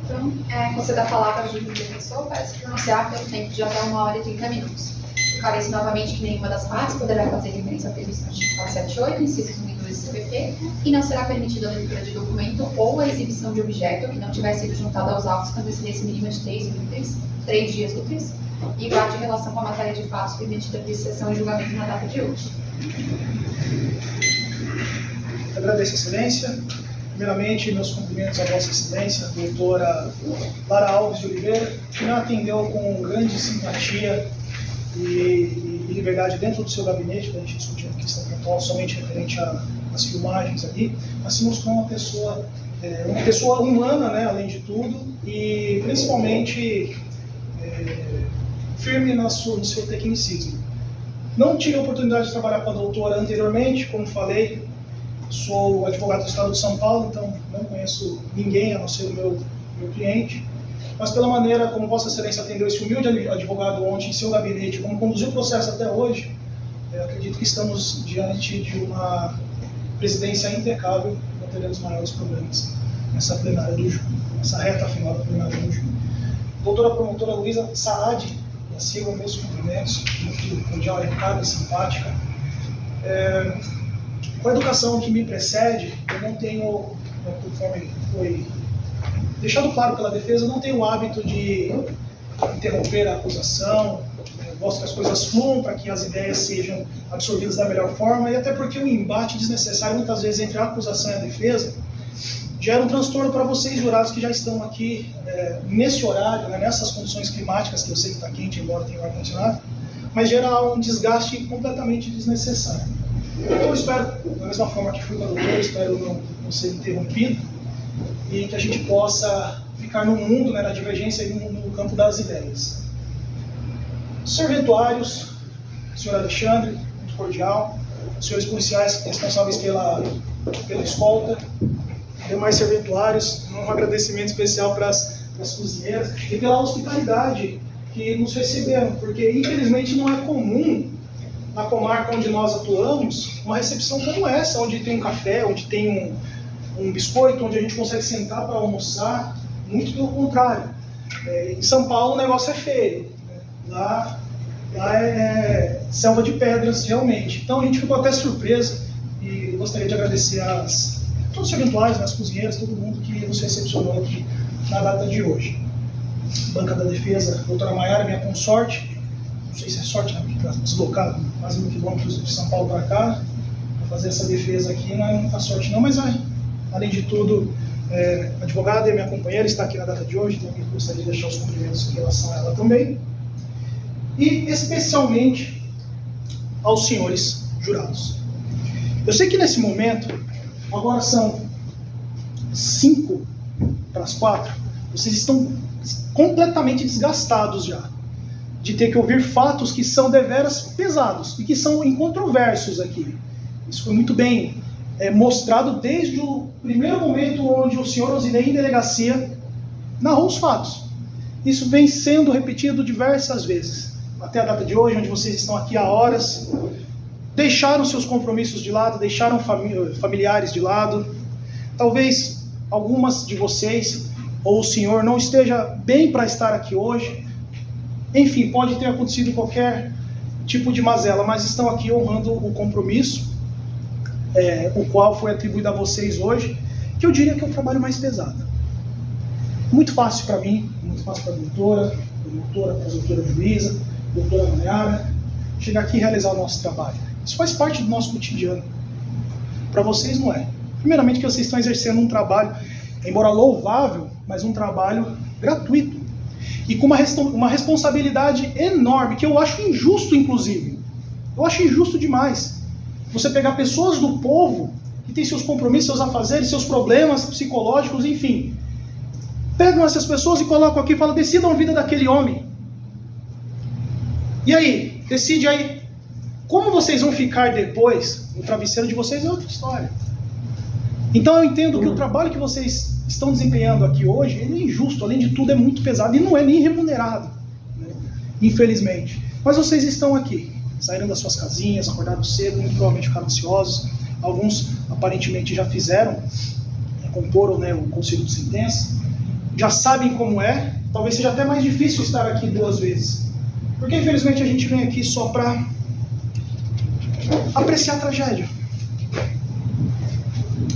Então, conceda a palavra ao juiz defensor para se pronunciar pelo tempo de até 1h30. Esclareço novamente que nenhuma das partes poderá fazer referência ao previsto no artigo 478, incisos 1 e 2 do CPP, e não será permitida a leitura de documento ou a exibição de objeto que não tiver sido juntado aos autos com antecedência mínima de 3 dias úteis e guarde relação com a matéria de fatos permitida por sessão e julgamento na data de hoje. Agradeço a excelência. Primeiramente, meus cumprimentos à Vossa Excelência, a doutora Lara Alves de Oliveira, que me atendeu com grande simpatia e liberdade dentro do seu gabinete, para a gente discutir a questão pontual somente referente às filmagens ali. Assim, mostrou uma pessoa humana, né, além de tudo, e principalmente firme no seu tecnicismo. Não tive a oportunidade de trabalhar com a doutora anteriormente, como falei. Sou advogado do Estado de São Paulo, então não conheço ninguém a não ser o meu cliente. Mas pela maneira como Vossa Excelência atendeu esse humilde advogado ontem em seu gabinete, como conduziu o processo até hoje, acredito que estamos diante de uma presidência impecável, não teremos maiores problemas nessa plenária do junho, nessa reta final da plenária do junho. Doutora promotora Luísa Saad da Silva, meus cumprimentos, muito cordial, educada e simpática. Com a educação que me precede, eu não tenho, conforme foi deixado claro pela defesa, eu não tenho o hábito de interromper a acusação. Eu gosto que as coisas fluam para que as ideias sejam absorvidas da melhor forma, e até porque o embate desnecessário, muitas vezes, entre a acusação e a defesa, gera um transtorno para vocês, jurados, que já estão aqui nesse horário, né, nessas condições climáticas, que eu sei que está quente, embora tenha ar-condicionado, mas gera um desgaste completamente desnecessário. Então eu espero, da mesma forma que fui com a doutora, espero não ser interrompido e que a gente possa ficar no mundo, né, na divergência e no campo das ideias. Serventuários, senhor Alexandre, muito cordial, senhores policiais responsáveis pela escolta, demais serventuários, um agradecimento especial para as cozinheiras e pela hospitalidade que nos receberam, porque infelizmente não é comum na comarca onde nós atuamos uma recepção como essa, onde tem um café, onde tem um biscoito, onde a gente consegue sentar para almoçar. Muito pelo contrário. Em São Paulo o negócio é feio, né? Lá é selva de pedras realmente. Então a gente ficou até surpreso e gostaria de agradecer todos os serventuários, as cozinheiras, todo mundo que nos recepcionou aqui na data de hoje. Banca da Defesa, doutora Maiara, minha consorte. Não sei se é sorte, né, para deslocar quase 1.000 quilômetros de São Paulo para cá, para fazer essa defesa aqui, não é muita sorte não, mas além de tudo, a advogada e a minha companheira está aqui na data de hoje, então eu gostaria de deixar os cumprimentos em relação a ela também. E especialmente aos senhores jurados. Eu sei que nesse momento, agora são 3:55, vocês estão completamente desgastados já de ter que ouvir fatos que são deveras pesados e que são incontroversos aqui. Isso foi muito bem mostrado desde o primeiro momento onde o senhor Osinei, em delegacia, narrou os fatos. Isso vem sendo repetido diversas vezes, até a data de hoje, onde vocês estão aqui há horas, deixaram seus compromissos de lado, deixaram familiares de lado. Talvez algumas de vocês, ou o senhor, não esteja bem para estar aqui hoje. Enfim, pode ter acontecido qualquer tipo de mazela, mas estão aqui honrando o compromisso, o qual foi atribuído a vocês hoje, que eu diria que é o trabalho mais pesado. Muito fácil para mim, muito fácil para a doutora, para a doutora Luísa, doutora Maiara, chegar aqui e realizar o nosso trabalho. Isso faz parte do nosso cotidiano. Para vocês não é. Primeiramente que vocês estão exercendo um trabalho, embora louvável, mas um trabalho gratuito. E com uma responsabilidade enorme, que eu acho injusto, inclusive. Eu acho injusto demais. Você pegar pessoas do povo, que têm seus compromissos, seus afazeres, seus problemas psicológicos, enfim. Pegam essas pessoas e colocam aqui e falam, decidam a vida daquele homem. E aí? Decide aí. Como vocês vão ficar depois, o travesseiro de vocês é outra história. Então eu entendo que o trabalho que vocês estão desempenhando aqui hoje, ele é injusto, além de tudo é muito pesado e não é nem remunerado, né? Infelizmente. Mas vocês estão aqui. saíram das suas casinhas, acordaram cedo, muito provavelmente ficaram ansiosos. Alguns aparentemente já fizeram, comporam, né, o conselho de sentença, já sabem como é. Talvez seja até mais difícil estar aqui 2 vezes, porque infelizmente a gente vem aqui só para apreciar a tragédia.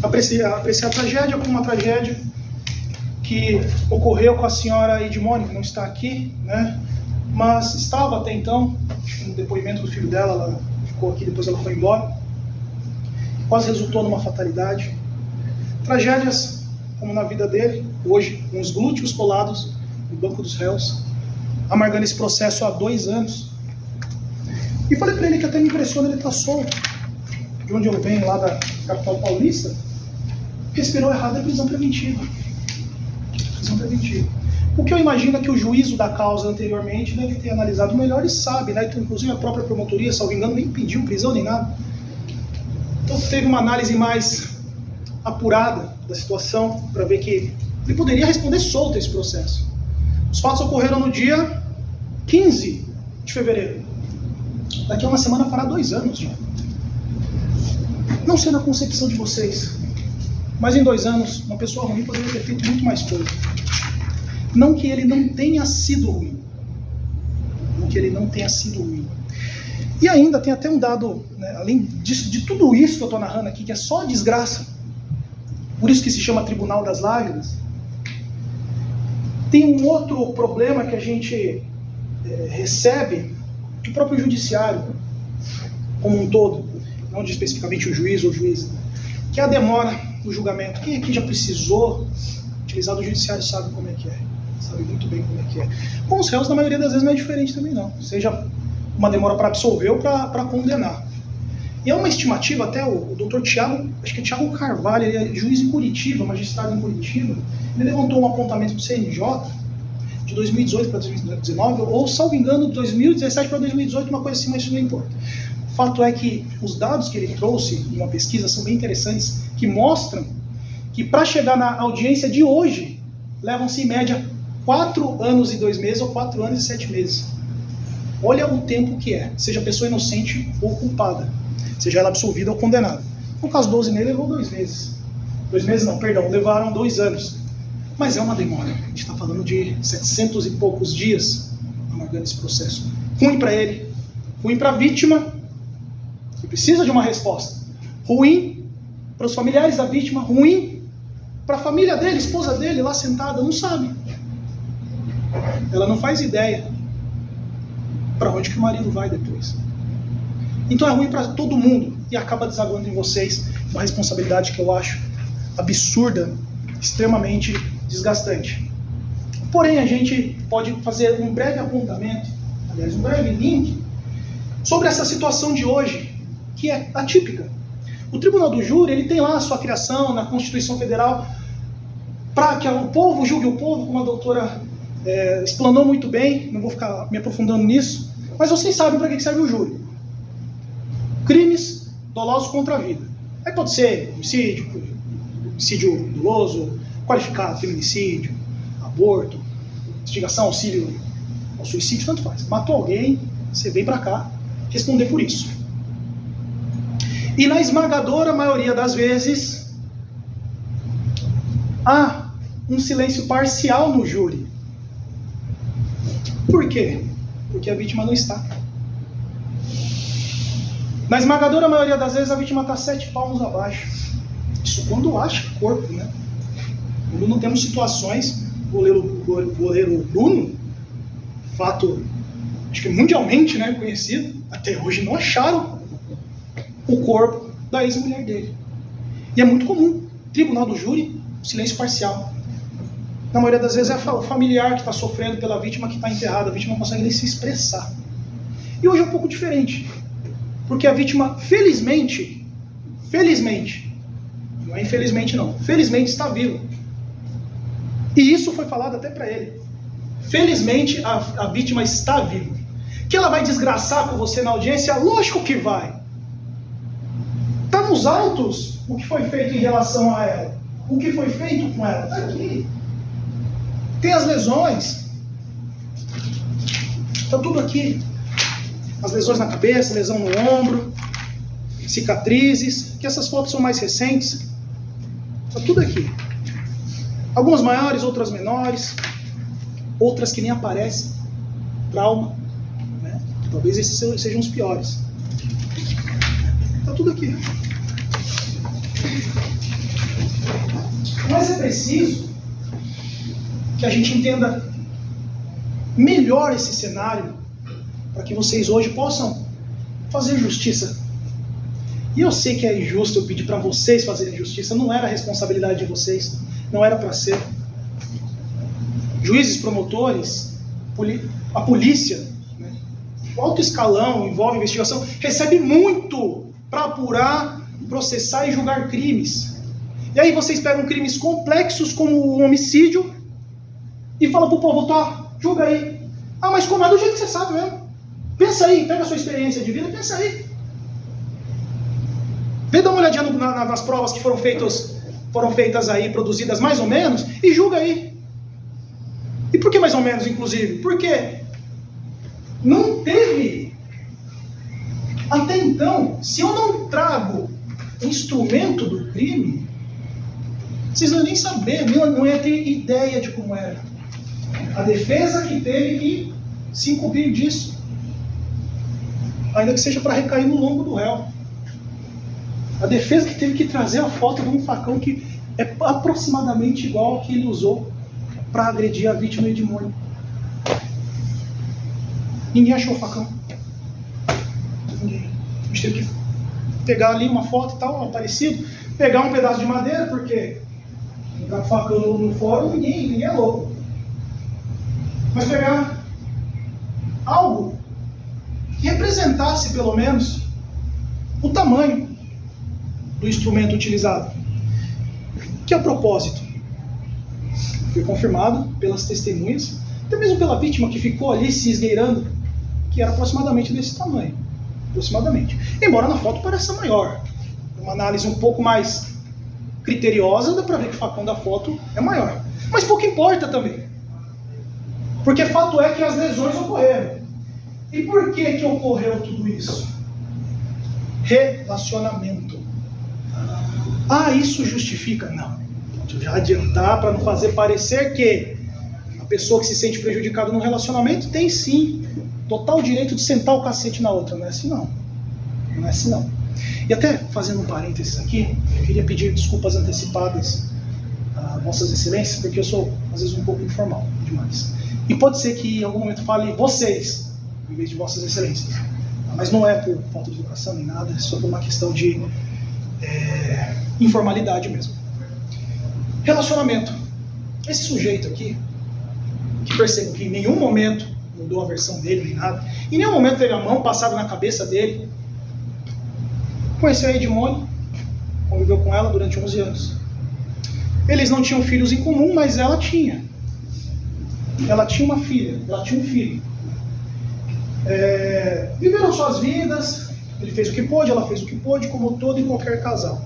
Apreciar a tragédia como uma tragédia que ocorreu com a senhora Edmone, que não está aqui, né? Mas estava até então, no depoimento do filho dela, ela ficou aqui, depois ela foi embora. Quase resultou numa fatalidade. Tragédias como na vida dele, hoje, com os glúteos colados no banco dos réus, amargando esse processo há 2 anos. E falei para ele que até me impressiona ele estar solto, de onde eu venho, lá da capital paulista. Respirou errado, é prisão preventiva. Prisão preventiva. O que eu imagino é que o juízo da causa anteriormente deve ter analisado melhor e sabe, né? Então, inclusive a própria promotoria, salvo engano, nem pediu prisão nem nada. Então teve uma análise mais apurada da situação para ver que ele poderia responder solto a esse processo. Os fatos ocorreram no dia 15 de fevereiro. Daqui a uma semana fará 2 anos já. Não sei na concepção de vocês, mas em 2 anos, uma pessoa ruim poderia ter feito muito mais coisa. Não que ele não tenha sido ruim. Não que ele não tenha sido ruim. E ainda tem até um dado, né, além disso, de tudo isso que eu estou narrando aqui, que é só desgraça, por isso que se chama Tribunal das Lágrimas, tem um outro problema que a gente recebe do próprio judiciário, como um todo, não de especificamente o juiz ou juíza, que é a demora no julgamento. Quem aqui já precisou utilizar do judiciário sabe como é que é. Sabe muito bem como é que é. Com os réus, na maioria das vezes, não é diferente também não. Seja uma demora para absolver ou para condenar. E é uma estimativa, até o doutor Tiago, acho que é Tiago Carvalho, ele é juiz em Curitiba, magistrado em Curitiba, ele levantou um apontamento do CNJ de 2018 para 2019, ou, salvo engano, de 2017 para 2018, uma coisa assim, mas isso não importa. O fato é que os dados que ele trouxe em uma pesquisa são bem interessantes, que mostram que para chegar na audiência de hoje, levam-se em média 4 anos e 2 meses ou 4 anos e 7 meses. Olha o tempo que é, seja a pessoa inocente ou culpada, seja ela absolvida ou condenada. No caso do Osinei levou 2 meses. 2 meses não, perdão, levaram 2 anos. Mas é uma demora. A gente está falando de 700 e poucos dias amargando esse processo. Ruim para ele, ruim para a vítima, que precisa de uma resposta. Ruim para os familiares da vítima, ruim para a família dele, esposa dele lá sentada, não sabe. Ela não faz ideia para onde que o marido vai depois. Então é ruim para todo mundo e acaba desaguando em vocês uma responsabilidade que eu acho absurda, extremamente desgastante. Porém, a gente pode fazer um breve apontamento, aliás, um breve link, sobre essa situação de hoje, que é atípica. O Tribunal do Júri, ele tem lá a sua criação na Constituição Federal para que o povo julgue o povo, como a doutora explanou muito bem, não vou ficar me aprofundando nisso, mas vocês sabem para que serve o júri. Crimes dolosos contra a vida. Aí pode ser homicídio doloso, qualificado, feminicídio, aborto, instigação, auxílio ao suicídio, tanto faz. Matou alguém, você vem para cá responder por isso. E na esmagadora maioria das vezes, há um silêncio parcial no júri. Por quê? Porque a vítima não está. Na esmagadora maioria das vezes, a vítima está 7 palmos abaixo. Isso quando acha corpo, né? Quando não temos situações, o goleiro Bruno, fato, acho que mundialmente, né, conhecido, até hoje não acharam o corpo da ex-mulher dele. E é muito comum, tribunal do júri, silêncio parcial. Na maioria das vezes é o familiar que está sofrendo pela vítima que está enterrada, a vítima não consegue nem se expressar. E hoje é um pouco diferente, porque a vítima, felizmente, não é infelizmente não, felizmente está viva. E isso foi falado até para ele. Felizmente a vítima está viva. Que ela vai desgraçar com você na audiência? Lógico que vai. Está nos autos o que foi feito em relação a ela. O que foi feito com ela? Está aqui. Tem as lesões. Está tudo aqui. as lesões na cabeça, lesão no ombro, cicatrizes, que essas fotos são mais recentes. Está tudo aqui. Algumas maiores, outras menores, outras que nem aparecem. Trauma, né? Talvez esses sejam os piores. Está tudo aqui. Mas é preciso que a gente entenda melhor esse cenário para que vocês hoje possam fazer justiça. E eu sei que é injusto eu pedir para vocês fazerem justiça, não era a responsabilidade de vocês, não era para ser. Juízes, promotores, a polícia, né, o alto escalão envolve investigação, recebe muito para apurar, processar e julgar crimes. E aí vocês pegam crimes complexos como o homicídio e falam pro povo, tá, julga aí. Ah, mas como é do jeito que você sabe mesmo? Pensa aí, pega a sua experiência de vida, pensa aí. Vê, dá uma olhadinha nas provas que foram feitas aí, produzidas mais ou menos, e julga aí. E por que mais ou menos, inclusive? Porque não teve, até então, se eu não trago instrumento do crime, vocês não iam nem saber, não ia ter ideia de como era. A defesa que teve que se incumbir disso, ainda que seja para recair no lombo do réu. A defesa que teve que trazer a foto de um facão que é aproximadamente igual ao que ele usou para agredir a vítima Edmônio. Ninguém achou o facão. Ninguém. A gente teve que pegar ali uma foto e tal, parecido, pegar um pedaço de madeira, porque entrar com facão no fórum, ninguém é louco. Mas pegar algo que representasse, pelo menos, o tamanho do instrumento utilizado. Que é o propósito? Foi confirmado pelas testemunhas, até mesmo pela vítima que ficou ali se esgueirando, que era aproximadamente desse tamanho. Aproximadamente. Embora na foto pareça maior. Uma análise um pouco mais criteriosa, dá pra ver que o facão da foto é maior. Mas pouco importa também. Porque fato é que as lesões ocorreram. E por que ocorreu tudo isso? Relacionamento. Ah, isso justifica? Não. Deixa eu já adiantar para não fazer parecer que a pessoa que se sente prejudicada no relacionamento tem sim total direito de sentar o cacete na outra. Não é assim não. Não é assim não. E até fazendo um parênteses aqui, eu queria pedir desculpas antecipadas a Vossas Excelências, porque eu sou às vezes um pouco informal demais. E pode ser que em algum momento fale vocês, em vez de Vossas Excelências. Mas não é por falta de educação nem nada, é só por uma questão de informalidade mesmo. Relacionamento. Esse sujeito aqui, que percebo que em nenhum momento mudou a versão dele nem nada, em nenhum momento teve a mão passada na cabeça dele, conheceu a Edmônio, conviveu com ela durante 11 anos. Eles não tinham filhos em comum, mas ela tinha. Ela tinha uma filha, ela tinha um filho. Viveram suas vidas, ele fez o que pôde, ela fez o que pôde, como todo e qualquer casal.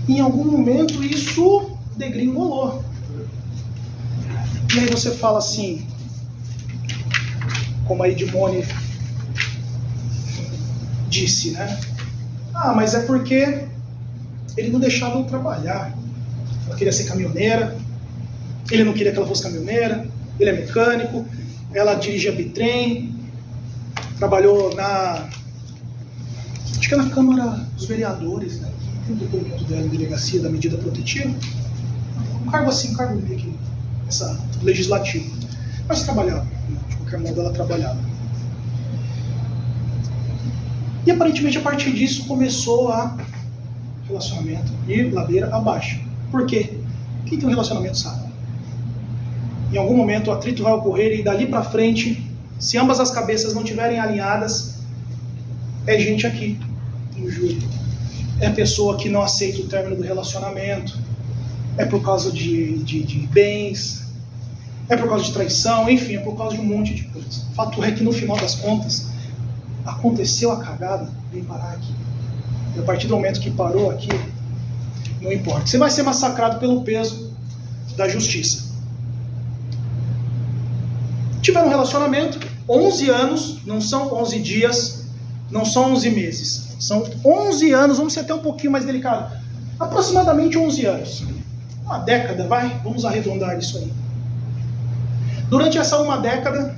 Em algum momento isso degringolou. E aí você fala assim, como a Edmônio disse, né? Ah, mas é porque ele não deixava eu trabalhar. Ela queria ser caminhoneira, ele não queria que ela fosse caminhoneira, ele é mecânico, ela dirigia bitrem, trabalhou acho que é na Câmara dos Vereadores, né? Tem um depoimento dela em delegacia da medida protetiva. Um cargo assim, um cargo meio que legislativo. Mas trabalhava, né? De qualquer modo ela trabalhava. E aparentemente a partir disso começou a relacionamento ir ladeira abaixo. Por quê? Quem tem um relacionamento sabe. Em algum momento o atrito vai ocorrer e dali pra frente, se ambas as cabeças não estiverem alinhadas, é gente aqui no júri. É pessoa que não aceita o término do relacionamento, é por causa de bens, é por causa de traição, enfim, é por causa de um monte de coisas. O fato é que no final das contas, aconteceu a cagada, vem parar aqui. E a partir do momento que parou aqui, não importa. Você vai ser massacrado pelo peso da justiça. Tiveram um relacionamento, 11 anos, não são 11 dias, não são 11 meses. São 11 anos, vamos ser até um pouquinho mais delicado. Aproximadamente 11 anos. Uma década, vai? Vamos arredondar isso aí. Durante essa uma década,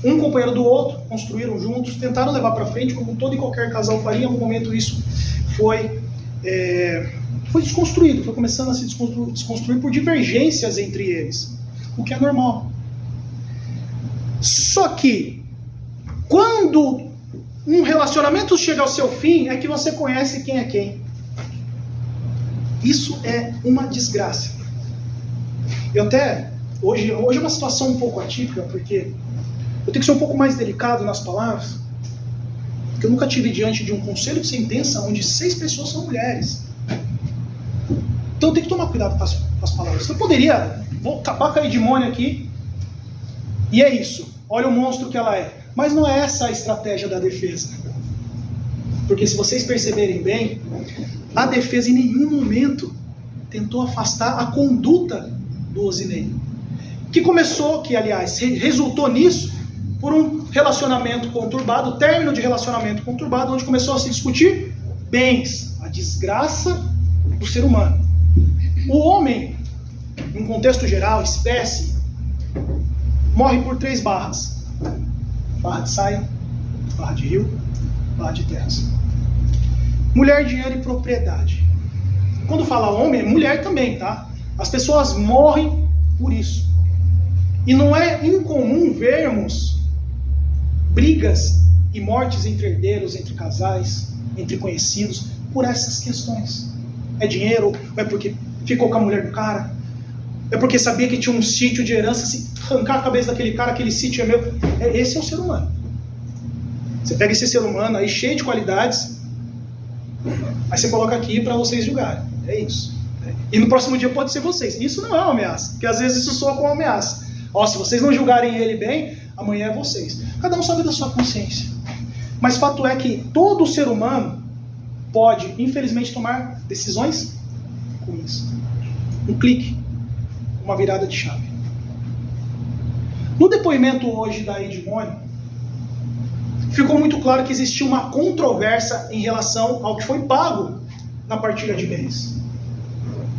um companheiro do outro, construíram juntos, tentaram levar para frente, como todo e qualquer casal faria. Em algum momento isso foi desconstruído, foi começando a se desconstruir por divergências entre eles, o que é normal. Só que, quando um relacionamento chega ao seu fim, é que você conhece quem é quem. Isso é uma desgraça. Eu até, hoje é uma situação um pouco atípica, porque eu tenho que ser um pouco mais delicado nas palavras, porque eu nunca tive diante de um conselho de sentença onde 6 pessoas são mulheres. Então eu tenho que tomar cuidado com as palavras. Eu poderia, vou acabar com a Edmônia aqui, e é isso. Olha o monstro que ela é. Mas não é essa a estratégia da defesa. Porque se vocês perceberem bem, a defesa em nenhum momento tentou afastar a conduta do Osinei. Que aliás, resultou nisso por um relacionamento conturbado, término de relacionamento conturbado, onde começou a se discutir bens, a desgraça do ser humano. O homem, em contexto geral, espécie, morre por 3 barras. Barra de saia, barra de rio, barra de terras. Mulher, dinheiro e propriedade. Quando fala homem, é mulher também, tá? As pessoas morrem por isso. E não é incomum vermos brigas e mortes entre herdeiros, entre casais, entre conhecidos, por essas questões. É dinheiro, ou é porque ficou com a mulher do cara, é porque sabia que tinha um sítio de herança, se arrancar a cabeça daquele cara, aquele sítio é meu. Esse é o ser humano. Você pega esse ser humano aí cheio de qualidades, aí você coloca aqui para vocês julgarem. É isso. E no próximo dia pode ser vocês. Isso não é uma ameaça, porque às vezes isso soa como uma ameaça. Ó, se vocês não julgarem ele bem, amanhã é vocês. Cada um sabe da sua consciência. Mas fato é que todo ser humano pode, infelizmente, tomar decisões ruins. Um clique, uma virada de chave. No depoimento hoje da Edmônia, ficou muito claro que existia uma controvérsia em relação ao que foi pago na partilha de bens.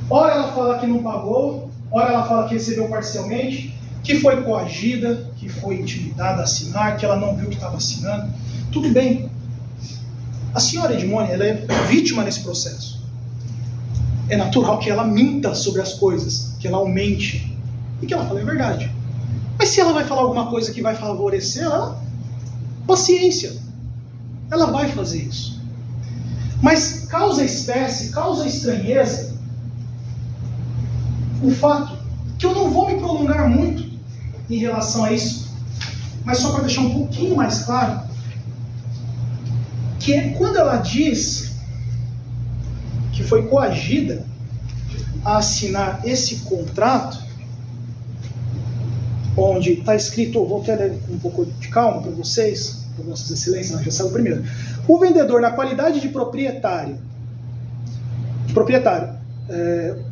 Ora ela fala que não pagou, ora ela fala que recebeu parcialmente, que foi coagida, que foi intimidada a assinar, que ela não viu que estava assinando. Tudo bem. A senhora Edmônia, ela é vítima nesse processo. É natural que ela minta sobre as coisas, que ela aumente, e que ela fale a verdade. Mas se ela vai falar alguma coisa que vai favorecer ela, paciência. Ela vai fazer isso. Mas causa espécie, causa estranheza, o fato que eu não vou me prolongar muito em relação a isso, mas só para deixar um pouquinho mais claro, que é quando ela diz que foi coagida a assinar esse contrato, onde está escrito, vou até ler com um pouco de calma para vocês, para vossas excelências, já sabe o primeiro. O vendedor, na qualidade de proprietário,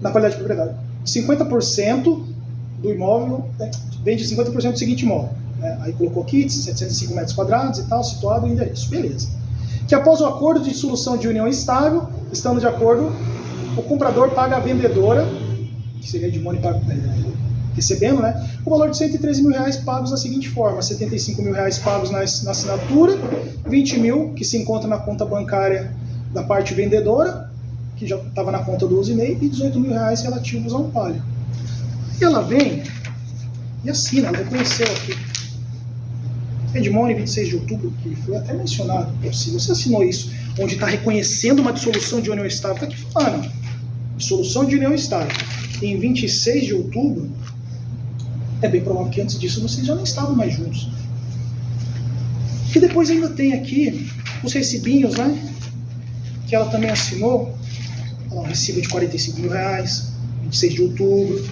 na qualidade de proprietário, 50% do imóvel, vende 50% do seguinte imóvel. Aí colocou aqui, 705 metros quadrados e tal, situado em endereço. Beleza. Que após o acordo de dissolução de união estável, estando de acordo, o comprador paga a vendedora, que seria a Edmônia recebendo, o valor de R$113 mil pagos da seguinte forma: R$75 mil pagos na assinatura, 20 mil que se encontra na conta bancária da parte vendedora, que já estava na conta do Osinei, e 18 mil relativos ao palio. E ela vem e assina, ela reconheceu aqui. Edmônia, 26 de outubro, que foi até mencionado, se você assinou isso, onde está reconhecendo uma dissolução de união estável, está aqui falando, dissolução de união estável, em 26 de outubro, é bem provável que antes disso vocês já não estavam mais juntos. E depois ainda tem aqui os recibinhos, que ela também assinou, um recibo de R$45 mil, 26 de outubro.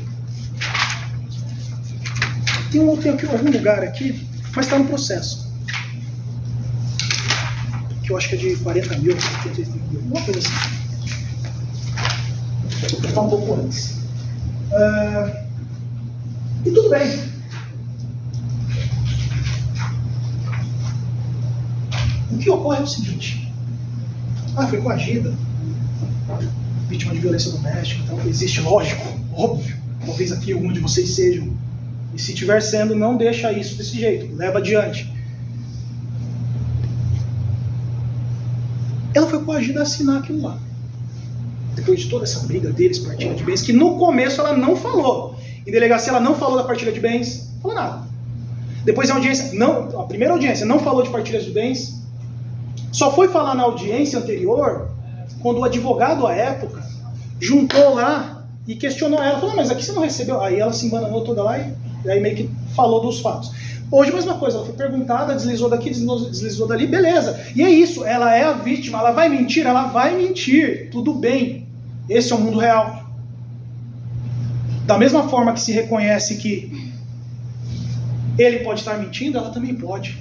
Tem algum lugar aqui, mas está no processo, que eu acho que é de 40 mil, 75 mil, uma coisa assim. Vou tentar um pouco antes. E tudo bem. O que ocorre é o seguinte: foi coagida, vítima de violência doméstica, então existe, lógico, óbvio, talvez aqui algum de vocês sejam, e se estiver sendo, não deixa isso desse jeito, leva adiante. Ela foi coagida a assinar aquilo lá. Depois de toda essa briga deles, partilha de bens, que no começo ela não falou. Em delegacia ela não falou da partilha de bens, não falou nada. Depois a audiência, a primeira audiência não falou de partilha de bens. Só foi falar na audiência anterior, quando o advogado à época juntou lá e questionou ela. Falou, mas aqui você não recebeu? Aí ela se embananou toda lá e aí meio que falou dos fatos. Hoje a mesma coisa, ela foi perguntada, deslizou daqui, deslizou dali, beleza. E é isso, ela é a vítima, ela vai mentir, tudo bem. Esse é o mundo real. Da mesma forma que se reconhece que ele pode estar mentindo, ela também pode.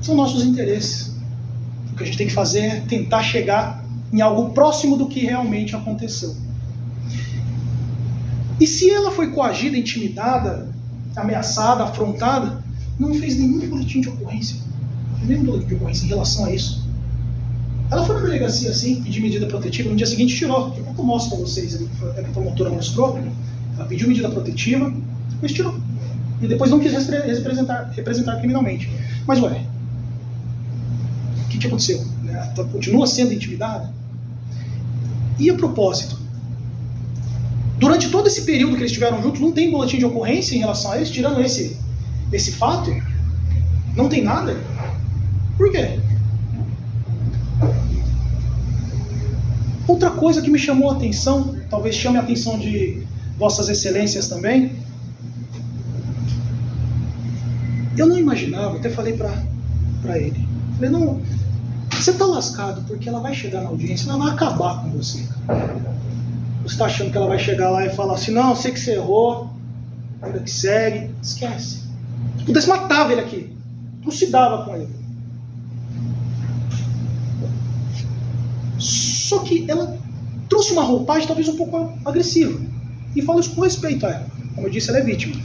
São nossos interesses. O que a gente tem que fazer é tentar chegar em algo próximo do que realmente aconteceu. E se ela foi coagida, intimidada, ameaçada, afrontada, não fez nenhum boletim de ocorrência. Não fez nenhum boletim de ocorrência em relação a isso. Ela foi na delegacia assim, pedir medida protetiva, no dia seguinte tirou. Daqui a pouco eu mostro para vocês ali, que a promotora mostrou. Ela pediu medida protetiva, depois tirou. E depois não quis representar criminalmente. Mas ué, o que aconteceu? Ela continua sendo intimidada? E a propósito, durante todo esse período que eles estiveram juntos, não tem boletim de ocorrência em relação a eles, tirando esse fato? Não tem nada? Por quê? Outra coisa que me chamou a atenção, talvez chame a atenção de vossas excelências também, eu não imaginava, até falei para ele, falei, não, você está lascado, porque ela vai chegar na audiência, ela vai acabar com você. Você está achando que ela vai chegar lá e falar assim, não, eu sei que você errou, vida que segue, esquece. Se pudesse, matava ele aqui, trucidava com ele. Só que ela trouxe uma roupagem talvez um pouco agressiva. E falo isso com respeito a ela. Como eu disse, ela é vítima.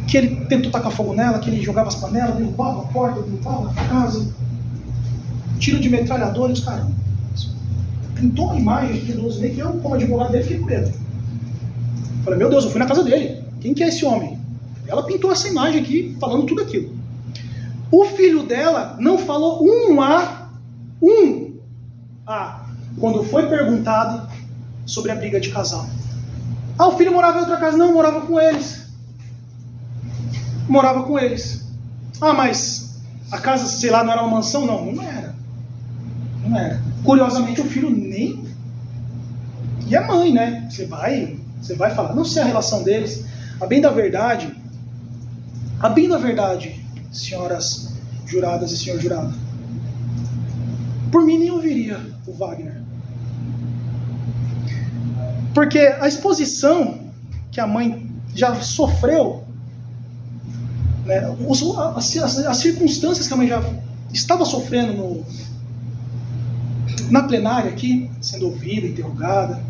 Que ele tentou tacar fogo nela, que ele jogava as panelas, derrubava a porta, derrubava a casa, tiro de metralhadora e os caramba. Pintou uma imagem aqui do Rosinei que eu, como advogado dele, fiquei com medo. Falei, meu Deus, eu fui na casa dele. Quem que é esse homem? Ela pintou essa imagem aqui, falando tudo aquilo. O filho dela não falou um A, quando foi perguntado sobre a briga de casal. O filho morava em outra casa. Não, morava com eles. Morava com eles. Mas a casa, sei lá, não era uma mansão? Não era. Não era. Curiosamente, o filho nem... E a mãe, né? Você vai falar. Não sei a relação deles. A bem da verdade, senhoras juradas e senhor jurado, por mim nem ouviria o Wagner. Porque a exposição que a mãe já sofreu, né, as circunstâncias que a mãe já estava sofrendo na plenária aqui, sendo ouvida, interrogada,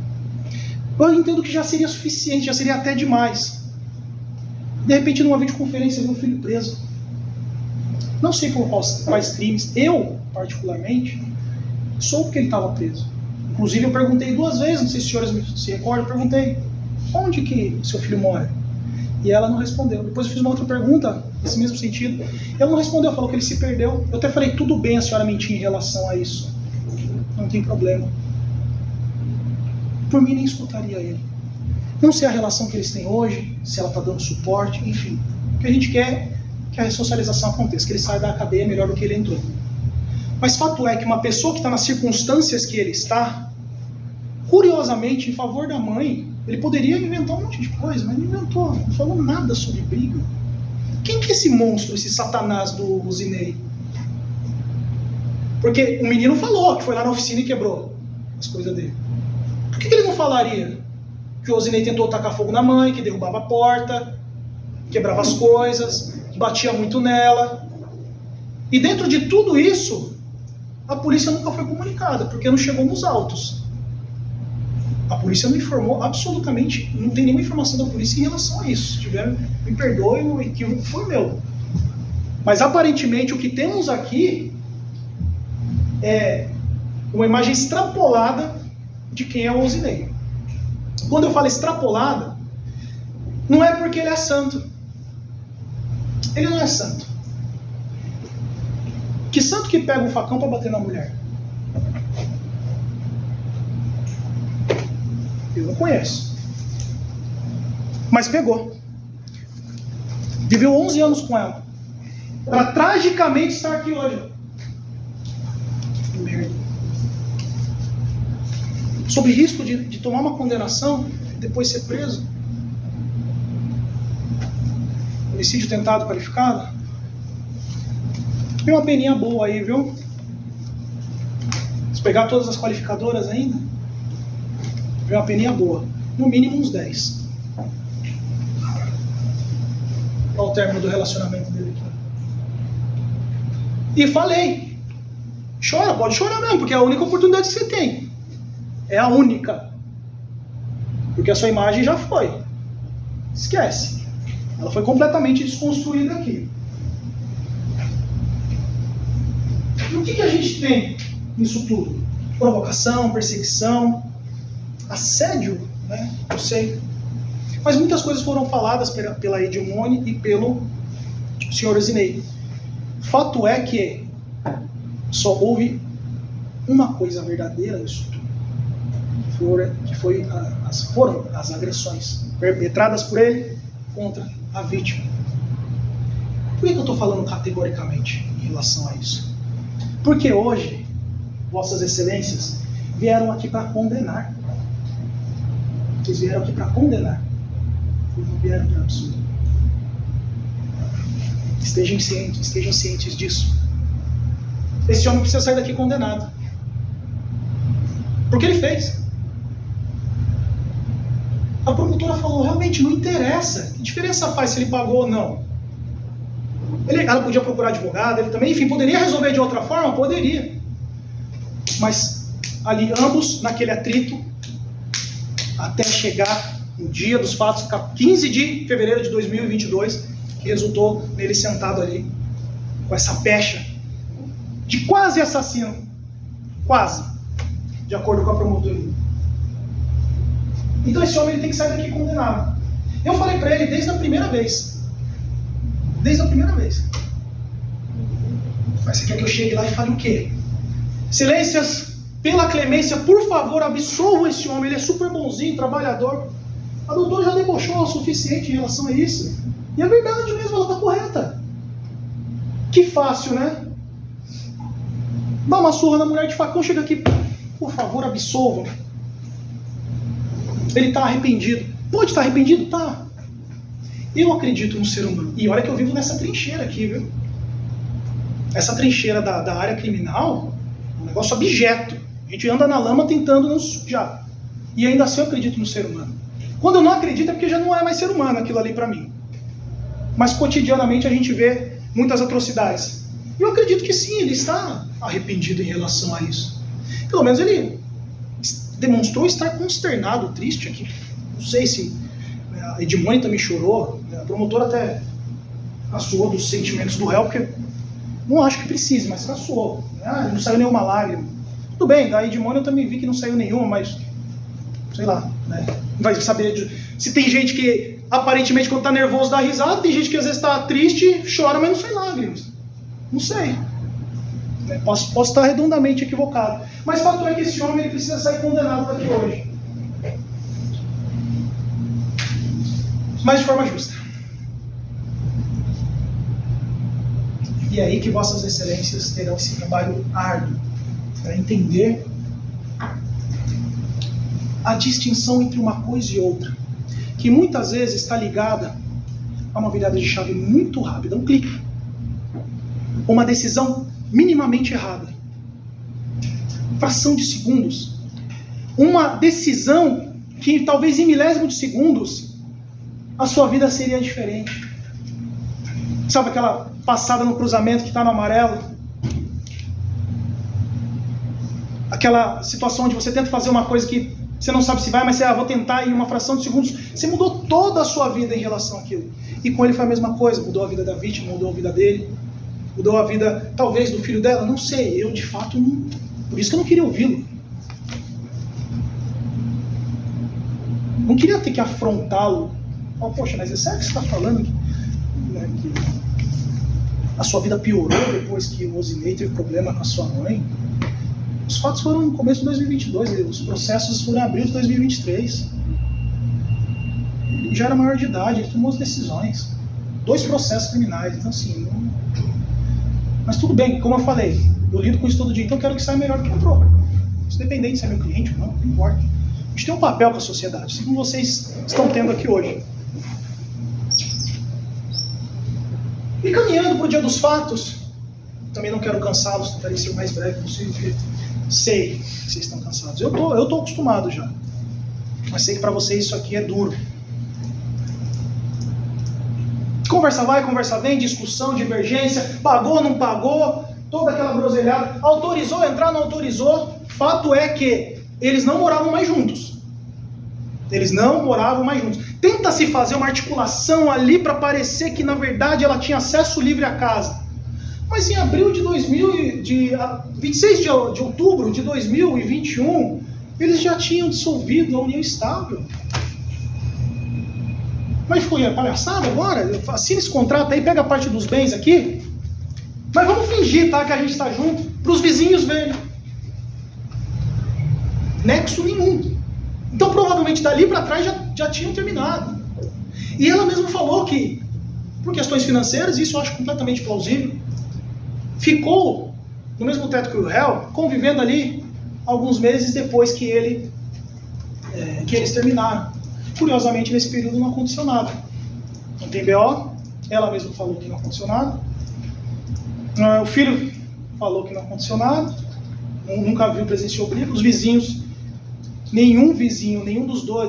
eu entendo que já seria suficiente, já seria até demais. De repente, numa videoconferência, viu um filho preso. Não sei por quais crimes. Eu, particularmente, soube que ele estava preso. Inclusive, eu perguntei 2 vezes, não sei se os senhores se recordam, eu perguntei, onde que seu filho mora? E ela não respondeu. Depois eu fiz uma outra pergunta, nesse mesmo sentido. Ela não respondeu, falou que ele se perdeu. Eu até falei, tudo bem a senhora mentir em relação a isso. Não tem problema. Por mim, nem escutaria ele. Não sei a relação que eles têm hoje, se ela está dando suporte, enfim. O que a gente quer é que a ressocialização aconteça, que ele saia da cadeia melhor do que ele entrou. Mas fato é que uma pessoa que está nas circunstâncias que ele está, curiosamente, em favor da mãe, ele poderia inventar um monte de coisa, mas não inventou, não falou nada sobre briga. Quem que é esse monstro, esse satanás do Rosinei? Porque o menino falou que foi lá na oficina e quebrou as coisas dele. Por que ele não falaria que o Rosinei tentou tacar fogo na mãe, que derrubava a porta, quebrava as coisas, que batia muito nela? E dentro de tudo isso, a polícia nunca foi comunicada, porque não chegou nos autos. A polícia não informou absolutamente, não tem nenhuma informação da polícia em relação a isso. Se tiver, me perdoe, o equívoco foi meu. Mas aparentemente o que temos aqui é uma imagem extrapolada de quem é o Osinei. Quando eu falo extrapolada, não é porque ele é santo. Ele não é santo. Que santo que pega um facão para bater na mulher? Eu não conheço. Mas pegou. Viveu 11 anos com ela. Para tragicamente estar aqui hoje. Que merda. Sob risco de tomar uma condenação e depois ser preso. Homicídio tentado qualificado. Tem uma peninha boa aí, viu? Se pegar todas as qualificadoras ainda, tem uma peninha boa. No mínimo uns 10. Olha o término do relacionamento dele aqui. E falei. Chora, pode chorar mesmo, porque é a única oportunidade que você tem. É a única. Porque a sua imagem já foi. Esquece. Ela foi completamente desconstruída aqui. E o que a gente tem nisso tudo? Provocação, perseguição, assédio, né? Eu sei. Mas muitas coisas foram faladas pela Edimone e pelo senhor Osinei. Fato é que só houve uma coisa verdadeira nisso tudo. Foram as agressões perpetradas por ele contra a vítima. Por que eu estou falando categoricamente em relação a isso? Porque hoje, vossas excelências vieram aqui para condenar. Vocês vieram aqui para condenar. Vocês não vieram para absolver. Estejam cientes disso. Esse homem precisa sair daqui condenado. Por que ele fez? A promotora falou, realmente não interessa. Que diferença faz se ele pagou ou não? Ela podia procurar advogado, ele também, enfim, poderia resolver de outra forma? Poderia. Mas ali, ambos naquele atrito, até chegar no dia dos fatos, 15 de fevereiro de 2022, que resultou nele sentado ali, com essa pecha de quase assassino. Quase. De acordo com a promotoria. Então esse homem ele tem que sair daqui condenado. Eu falei para ele desde a primeira vez. Desde a primeira vez. Mas você quer que eu chegue lá e fale o quê? Excelências, pela clemência, por favor, absolvam esse homem. Ele é super bonzinho, trabalhador. A doutora já debochou o suficiente em relação a isso. E é verdade mesmo, ela está correta. Que fácil, né? Dá uma surra na mulher de facão, chega aqui, por favor, absolvam. Ele está arrependido. Pode estar arrependido? Tá. Eu acredito no ser humano. E olha que eu vivo nessa trincheira aqui, viu? Essa trincheira da área criminal é um negócio abjeto. A gente anda na lama tentando não sujar. E ainda assim eu acredito no ser humano. Quando eu não acredito é porque já não é mais ser humano aquilo ali pra mim. Mas cotidianamente a gente vê muitas atrocidades. E eu acredito que sim, ele está arrependido em relação a isso. Pelo menos ele demonstrou estar consternado, triste aqui. Não sei se a Edimone também chorou, a promotora até caçoou dos sentimentos do réu, porque não acho que precise, mas caçoou. Não saiu nenhuma lágrima. Tudo bem, da Edimone eu também vi que não saiu nenhuma, mas sei lá, né? Vai saber se tem gente que aparentemente quando tá nervoso dá risada, tem gente que às vezes tá triste, chora, mas não sai lágrimas. Não sei. Posso estar redondamente equivocado. Mas fato é que esse homem ele precisa sair condenado daqui hoje. Mas de forma justa. E é aí que vossas excelências terão esse trabalho árduo para entender a distinção entre uma coisa e outra, que muitas vezes está ligada a uma virada de chave muito rápida, um clique, uma decisão minimamente errada, fração de segundos, uma decisão que talvez em milésimo de segundos a sua vida seria diferente. Sabe aquela passada no cruzamento que está no amarelo? Aquela situação onde você tenta fazer uma coisa que você não sabe se vai, mas você vou tentar em uma fração de segundos. Você mudou toda a sua vida em relação àquilo. E com ele foi a mesma coisa, mudou a vida da vítima, mudou a vida dele. Mudou a vida, talvez, do filho dela? Não sei, eu de fato não. Por isso que eu não queria ouvi-lo. Não queria ter que afrontá-lo. Oh, poxa, mas é sério que você está falando que a sua vida piorou depois que o Osinei teve problema com a sua mãe? Os fatos foram no começo de 2022, os processos foram em abril de 2023. Ele já era maior de idade, ele tomou as decisões. 2 processos criminais, então assim... Não... Mas tudo bem, como eu falei, eu lido com isso todo dia, então eu quero que saia melhor do que entrou. Independente se é meu cliente ou não importa. A gente tem um papel com a sociedade, assim como vocês estão tendo aqui hoje. E caminhando para o dia dos fatos, também não quero cansá-los, tentarei ser o mais breve possível, porque sei que vocês estão cansados. Eu tô acostumado já, mas sei que para vocês isso aqui é duro. Conversa vai, conversa vem, discussão, divergência, pagou, não pagou, toda aquela groselhada, autorizou entrar, não autorizou. Fato é que eles não moravam mais juntos. Eles não moravam mais juntos. Tenta se fazer uma articulação ali para parecer que na verdade ela tinha acesso livre à casa. Mas em abril de 26 de outubro de 2021, eles já tinham dissolvido a união estável. Mas foi a palhaçada agora? Assina esse contrato aí, pega a parte dos bens aqui. Mas vamos fingir, tá, que a gente está junto, para os vizinhos verem. Nexo nenhum. Então provavelmente dali para trás já tinham terminado. E ela mesma falou que, por questões financeiras, isso eu acho completamente plausível, ficou no mesmo teto que o réu, convivendo ali alguns meses depois que eles terminaram. Curiosamente, nesse período não aconteceu nada. Não tem BO, ela mesma falou que não aconteceu nada. O filho falou que não aconteceu nada, nunca viu, presenciou briga. Os vizinhos, nenhum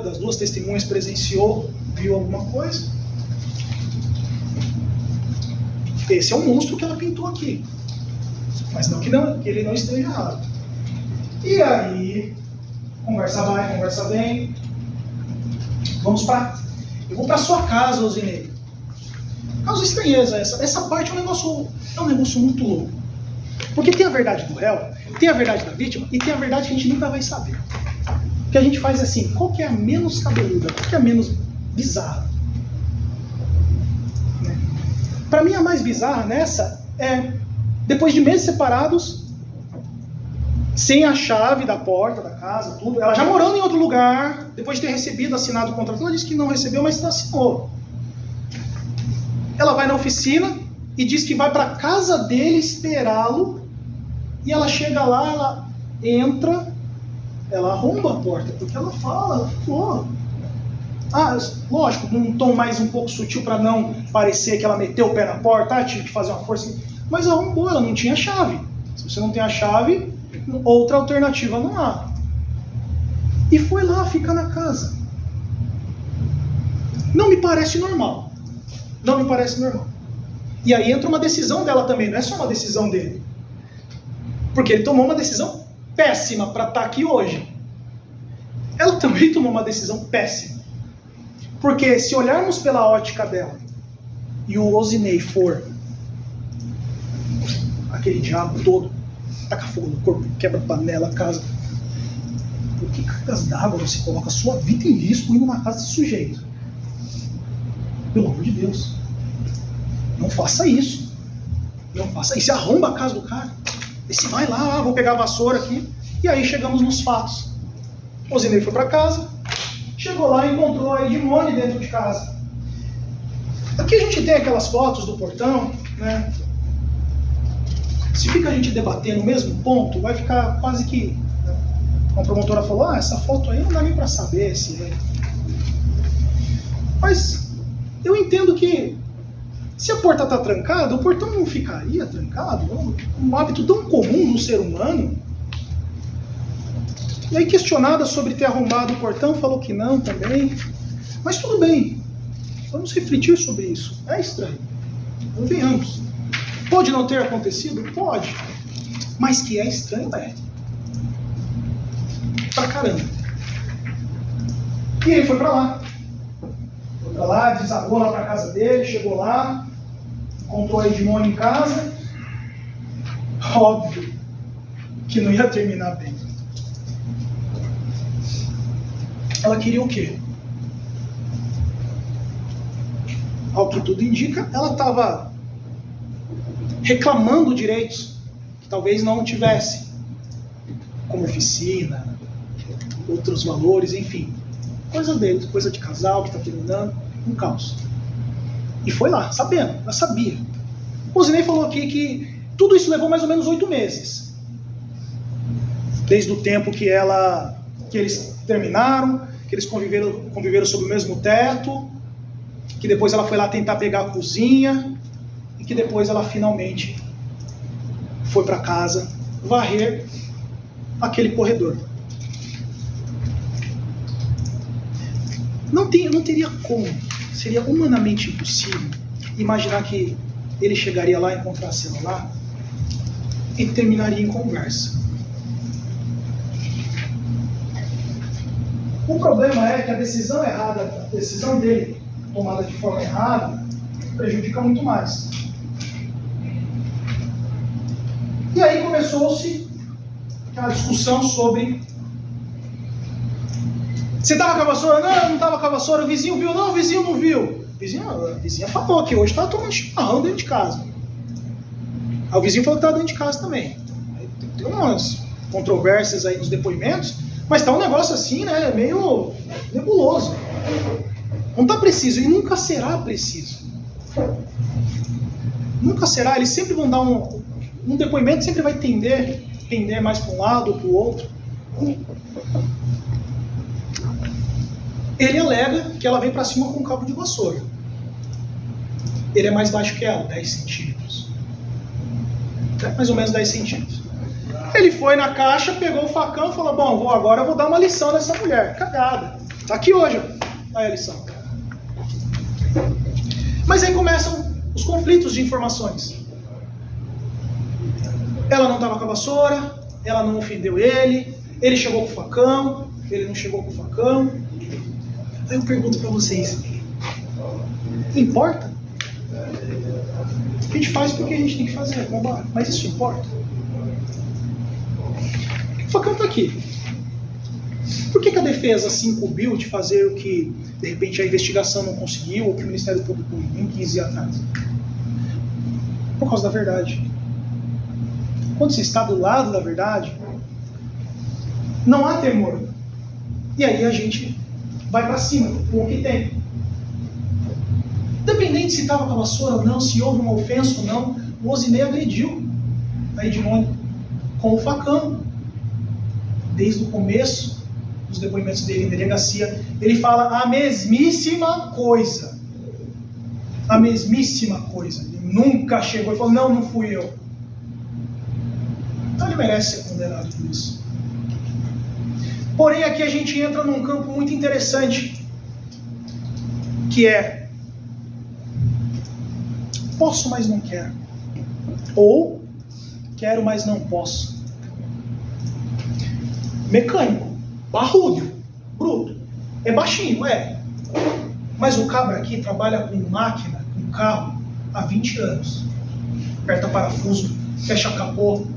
das duas testemunhas presenciou, viu alguma coisa. Esse é o monstro que ela pintou aqui. Mas não que ele não esteja errado. E aí, conversa vai, conversa vem. Eu vou para sua casa, Osinei. Causa estranheza essa parte é um negócio muito louco. Porque tem a verdade do réu, tem a verdade da vítima e tem a verdade que a gente nunca vai saber. O que a gente faz é assim, qual que é a menos cabeluda, qual que é a menos bizarra? Né? Para mim a mais bizarra nessa é, depois de meses separados, sem a chave da porta, da casa, tudo, ela já morando em outro lugar, depois de ter recebido, assinado o contrato, ela disse que não recebeu, mas assinou. Ela vai na oficina e diz que vai para a casa dele esperá-lo, e ela chega lá, ela entra, ela arromba a porta, porque ela fala, lógico, num tom mais um pouco sutil para não parecer que ela meteu o pé na porta, tive que fazer uma força, mas arrombou, ela não tinha chave. Se você não tem a chave, outra alternativa não há. E foi lá ficar na casa. Não me parece normal. Não me parece normal. E aí entra uma decisão dela também, não é só uma decisão dele. Porque ele tomou uma decisão péssima para estar aqui hoje. Ela também tomou uma decisão péssima. Porque se olharmos pela ótica dela, e o Osinei for aquele diabo todo, taca fogo no corpo, quebra panela, casa. Por que cargas d'água você coloca a sua vida em risco indo na casa desse sujeito? Pelo amor de Deus. Não faça isso. Não faça isso. Você arromba a casa do cara. E se vai lá, vou pegar a vassoura aqui. E aí chegamos nos fatos. O Osinei foi para casa, chegou lá e encontrou a Edmone dentro de casa. Aqui a gente tem aquelas fotos do portão, né? Se fica a gente debatendo o mesmo ponto, vai ficar quase que... Né? A promotora falou, essa foto aí não dá nem para saber se é. Mas eu entendo que se a porta está trancada, o portão não ficaria trancado. Um hábito tão comum no ser humano. E aí questionada sobre ter arrombado o portão, falou que não também. Mas tudo bem, vamos refletir sobre isso. É estranho, venhamos. Pode não ter acontecido? Pode. Mas que é estranho, é. Pra caramba. E ele foi pra lá. Foi pra lá, desagou lá pra casa dele, chegou lá, encontrou a Edmone em casa, óbvio que não ia terminar bem. Ela queria o quê? Ao que tudo indica, ela estava reclamando direitos que talvez não tivesse, como oficina, outros valores, enfim. Coisa deles, coisa de casal que está terminando, um caos. E foi lá, sabendo, ela sabia. O Zinei falou aqui que tudo isso levou mais ou menos 8 meses. Desde o tempo que eles terminaram, que eles conviveram sob o mesmo teto, que depois ela foi lá tentar pegar a cozinha, e que depois ela finalmente foi para casa varrer aquele corredor. Não teria como, seria humanamente impossível imaginar que ele chegaria lá, encontrasse ela lá e terminaria em conversa. O problema é que a decisão errada, a decisão dele tomada de forma errada, prejudica muito mais. E aí começou-se a discussão sobre: você estava com a vassoura? Não, não estava com a vassoura. O vizinho viu? Não, o vizinho não viu. A vizinha falou que hoje estava tomando chimarrão dentro de casa. Aí o vizinho falou que estava dentro de casa também. Tem umas controvérsias aí nos depoimentos, mas está um negócio assim, né, meio nebuloso. Não está preciso e nunca será preciso. Nunca será. Eles sempre vão dar um depoimento, sempre vai tender mais para um lado ou para o outro. Ele alega que ela vem para cima com um cabo de vassoura. Ele é mais baixo que ela, 10 centímetros. Mais ou menos 10 centímetros. Ele foi na caixa, pegou o facão e falou: bom, agora eu vou dar uma lição nessa mulher. Cagada. Tá aqui hoje. Aí a lição. Mas aí começam os conflitos de informações. Ela não estava com a vassoura, ela não ofendeu ele chegou com o facão, ele não chegou com o facão. Aí eu pergunto para vocês: importa? A gente faz porque a gente tem que fazer, mas isso importa? O facão está aqui. Por que a defesa se incumbiu de fazer o que, de repente, a investigação não conseguiu, ou que o Ministério Público nem quis ir atrás? Por causa da verdade. Quando você está do lado da verdade, não há temor. E aí a gente vai para cima com o que tem. Independente se estava com a vassoura ou não, se houve uma ofensa ou não, o Ozinei agrediu a Edmone com o facão. Desde o começo dos depoimentos dele em delegacia, ele fala a mesmíssima coisa. A mesmíssima coisa. Ele nunca chegou e falou: não fui eu. Então ele merece ser condenado por isso. Porém, aqui a gente entra num campo muito interessante, que é: posso, mas não quero. Ou quero, mas não posso. Mecânico, barrudo, bruto. É baixinho, é. Mas o cabra aqui trabalha com máquina, com carro, há 20 anos. Aperta parafuso, fecha capô,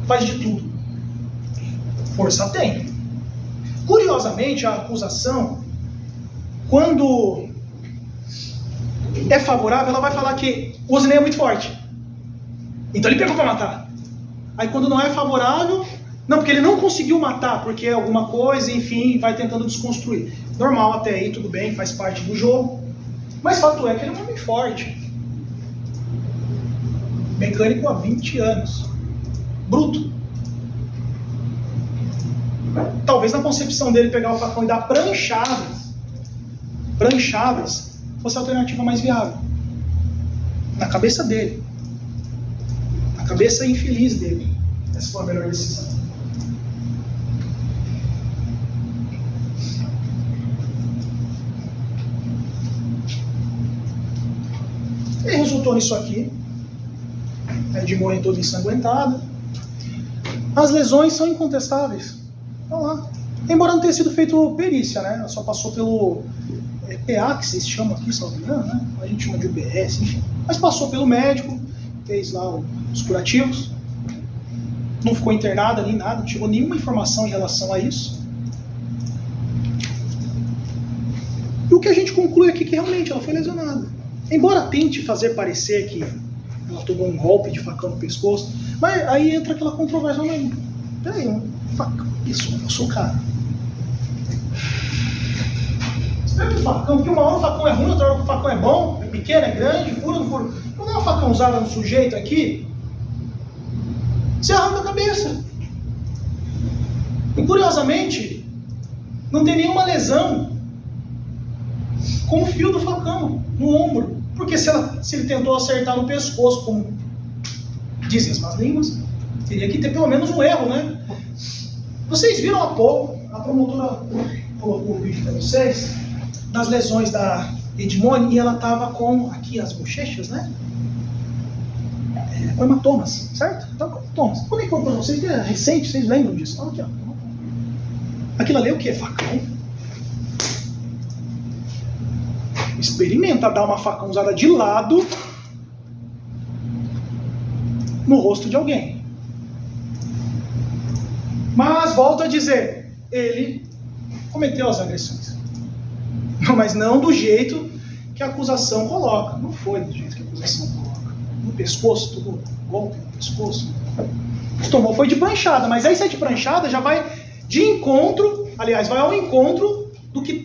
faz de tudo. Força tem. Curiosamente, a acusação, quando é favorável, ela vai falar que o Ozinei é muito forte. Então ele pegou para matar. Aí quando não é favorável, não, porque ele não conseguiu matar, porque é alguma coisa, enfim, vai tentando desconstruir. Normal até aí, tudo bem, faz parte do jogo. Mas fato é que ele é um homem forte. Mecânico há 20 anos. Bruto. Talvez na concepção dele pegar o facão e dar pranchadas, fosse a alternativa mais viável. Na cabeça dele. Na cabeça infeliz dele. Essa foi a melhor decisão. E resultou nisso aqui. A Edmone toda ensanguentada. As lesões são incontestáveis. Estão lá. Embora não tenha sido feito perícia, né? Ela só passou pelo PA, que vocês chamam aqui, se não me engano, né? A gente chama de UBS, enfim. Mas passou pelo médico fez lá os curativos, não ficou internada nem nada, não chegou nenhuma informação em relação a isso. E o que a gente conclui aqui é que realmente ela foi lesionada. Embora tente fazer parecer que ela tomou um golpe de facão no pescoço, mas aí entra aquela controvérsia, mas peraí, um facão, isso, eu sou o cara. Você pega um facão, porque uma hora o facão é ruim, outra hora o facão é bom, é pequeno, é grande, fura, não fura. Quando é uma facãozada no sujeito aqui, você arranca a cabeça. E curiosamente, não tem nenhuma lesão com o fio do facão no ombro. Porque se ele tentou acertar no pescoço, como dizem as más línguas, teria que ter pelo menos um erro, né? Vocês viram há pouco, a promotora colocou o vídeo para vocês, das lesões da Edmone, e ela estava com aqui as bochechas, né? Com hematomas, certo? Estava com hematomas. Quando eu conto para vocês, que é recente, vocês lembram disso? Olha aqui, ó. Aquilo ali é o que? Facão. Experimenta dar uma facãozada de lado no rosto de alguém. Mas, volto a dizer, ele cometeu as agressões. Mas não do jeito que a acusação coloca. Não foi do jeito que a acusação coloca. No pescoço, tomou golpe no pescoço. Tomou foi de pranchada, mas aí se é de pranchada já vai de encontro, aliás, vai ao encontro do que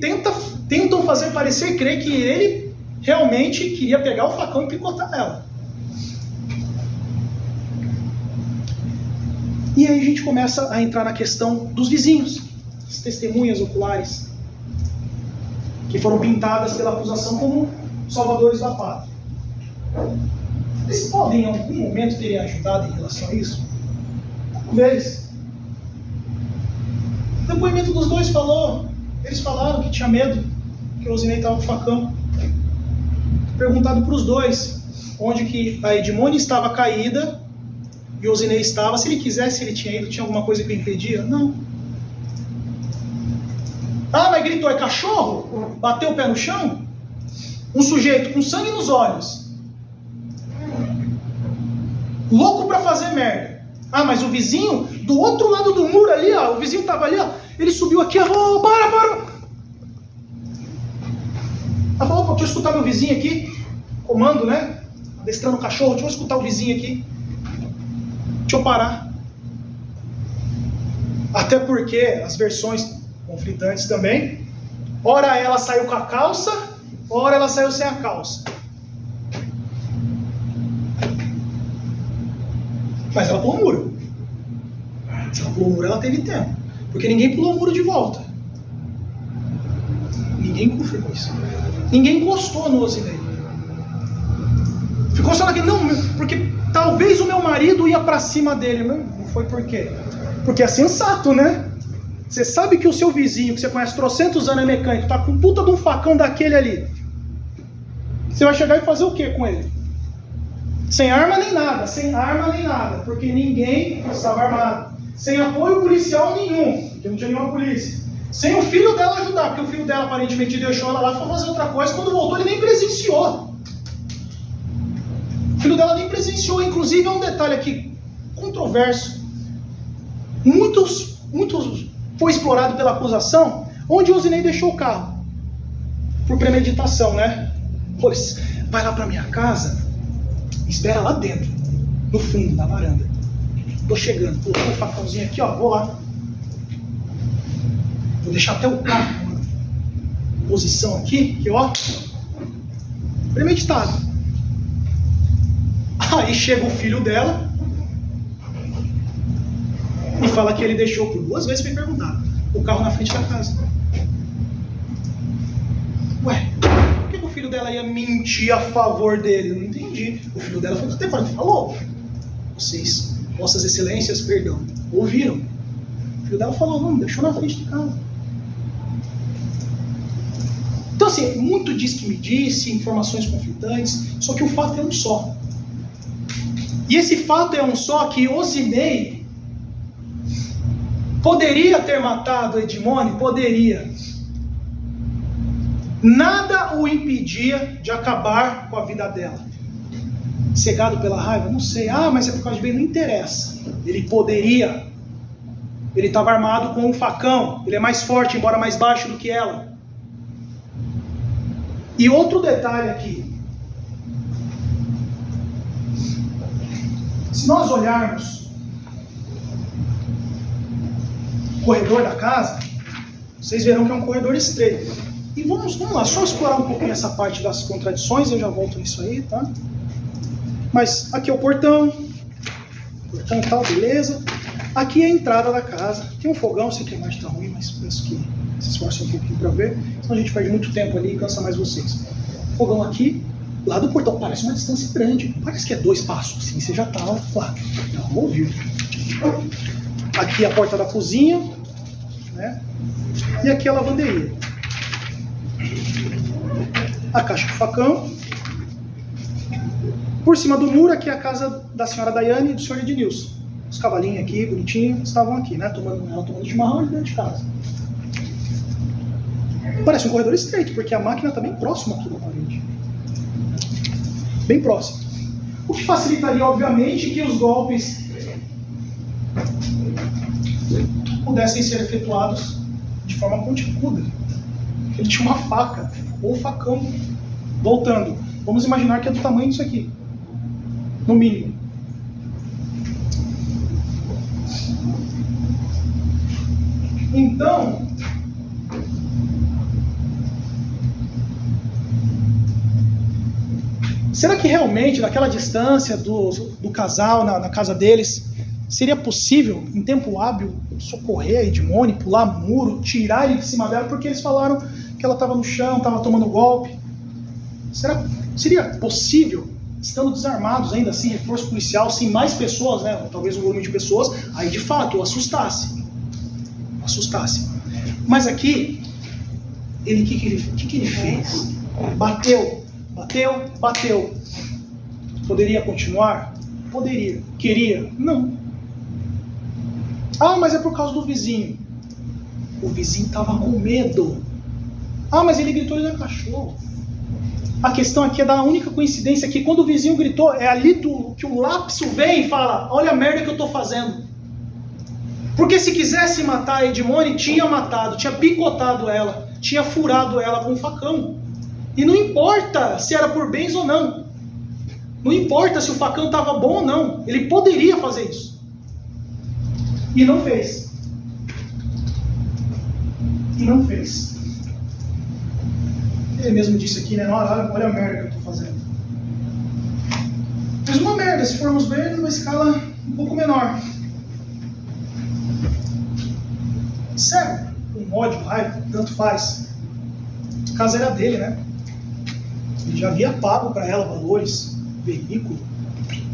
tentam fazer parecer crer que ele realmente queria pegar o facão e picotar ela. E aí a gente começa a entrar na questão dos vizinhos, as testemunhas oculares, que foram pintadas pela acusação como salvadores da pátria. Eles podem em algum momento terem ajudado em relação a isso? Talvez. O depoimento dos dois eles falaram que tinha medo, que o Osinei estava com o facão. Perguntado para os dois onde que a Edmone estava caída e o Osinei estava, se ele quisesse, ele tinha ido, tinha alguma coisa que o impedia? Não. Ah, mas gritou, é cachorro? Bateu o pé no chão? Um sujeito com sangue nos olhos, louco para fazer merda. Ah, mas o vizinho, do outro lado do muro ali, ó, o vizinho estava ali, ó, ele subiu aqui, ó, para! Ela falou, opa, deixa eu escutar meu vizinho aqui, comando, né, adestrando o cachorro, deixa eu escutar o vizinho aqui, deixa eu parar. Até porque as versões conflitantes também, ora ela saiu com a calça, ora ela saiu sem a calça. Mas ela pulou o muro. Se ela pulou o muro, ela teve tempo. Porque ninguém pulou o muro de volta. Ninguém confirmou isso. Ninguém encostou no Osinei. Ficou só naquele, não, porque talvez o meu marido ia pra cima dele. Não foi por quê? Porque é sensato, né? Você sabe que o seu vizinho, que você conhece trocentos anos, é mecânico, tá com um puta de um facão daquele ali. Você vai chegar e fazer o que com ele? Sem arma nem nada, porque ninguém estava armado. Sem apoio policial nenhum, porque não tinha nenhuma polícia. Sem o filho dela ajudar, porque o filho dela aparentemente deixou ela lá e foi fazer outra coisa. Quando voltou, ele nem presenciou. O filho dela nem presenciou. Inclusive, é um detalhe aqui controverso. Muitos foi explorado pela acusação, onde o Osinei deixou o carro. Por premeditação, né? Pois, vai lá pra minha casa, espera lá dentro, no fundo, na varanda. Tô chegando, colocou o facãozinho aqui, ó, vou lá. Vou deixar até o carro numa posição aqui, que ó, premeditado. Aí chega o filho dela e fala que ele deixou, por 2 vezes foi perguntado, o carro na frente da casa. Ué, por que o filho dela ia mentir a favor dele? Eu não entendi. O filho dela foi até quando falou. Vocês, vossas excelências, perdão, ouviram? O filho dela falou, não, deixou na frente da casa. Então assim, muito diz que me disse, informações conflitantes, só que o fato é um só. E esse fato é um só, que Osinei poderia ter matado Edmone, poderia. Nada o impedia de acabar com a vida dela. cegado pela raiva? Não sei. Ah, mas é por causa de bem, não interessa. Ele poderia. Ele estava armado com um facão. Ele é mais forte, embora mais baixo do que ela. E outro detalhe aqui. Se nós olharmos o corredor da casa, vocês verão que é um corredor estreito. E vamos lá, só explorar um pouquinho essa parte das contradições, eu já volto nisso aí, tá? Mas aqui é o portão e tal, beleza. Aqui é a entrada da casa. Tem um fogão, sei que a imagem tá ruim, mas penso que se esforcem um pouquinho para ver. Senão a gente perde muito tempo ali e cansa mais vocês. Fogão aqui, lá do portão, parece uma distância grande. Parece que é 2 passos, assim, você já tá lá, já ouviu. Aqui é a porta da cozinha, né? E aqui é a lavanderia. A caixa de facão. Por cima do muro, aqui é a casa da senhora Daiane e do senhor Ednilson. Os cavalinhos aqui, bonitinhos, estavam aqui, né? Tomando chimarrão ali dentro de casa. Parece um corredor estreito, porque a máquina está bem próxima aqui da parede. Bem próximo. O que facilitaria, obviamente, que os golpes pudessem ser efetuados de forma pontiaguda. Ele tinha uma faca, ou facão. Voltando, vamos imaginar que é do tamanho disso aqui. No mínimo. Então, será que realmente, naquela distância do casal, na casa deles, seria possível, em tempo hábil, socorrer a Edmone, pular muro, tirar ele de cima dela, porque eles falaram que ela estava no chão, estava tomando golpe? Seria possível, estando desarmados ainda, sem reforço policial, sem mais pessoas, né, talvez um volume de pessoas, aí de fato o assustasse. Mas aqui, o que ele fez? Bateu. Poderia continuar? Poderia. Queria? Não. Ah, mas é por causa do vizinho. O vizinho estava com medo. Ah, mas ele gritou, ele é cachorro. A questão aqui é da única coincidência que quando o vizinho gritou, é ali que o lapso vem e fala, olha a merda que eu estou fazendo. Porque se quisesse matar a Edmone, tinha matado, tinha picotado ela, tinha furado ela com um facão. E não importa se era por bens ou não. Não importa se o facão estava bom ou não. Ele poderia fazer isso. E não fez. Ele mesmo disse aqui, né? Olha a merda que eu estou fazendo. Mas uma merda, se formos ver, numa escala um pouco menor. Cego, com ódio, raiva, tanto faz. A casa era dele, né? Ele já havia pago para ela valores, veículo.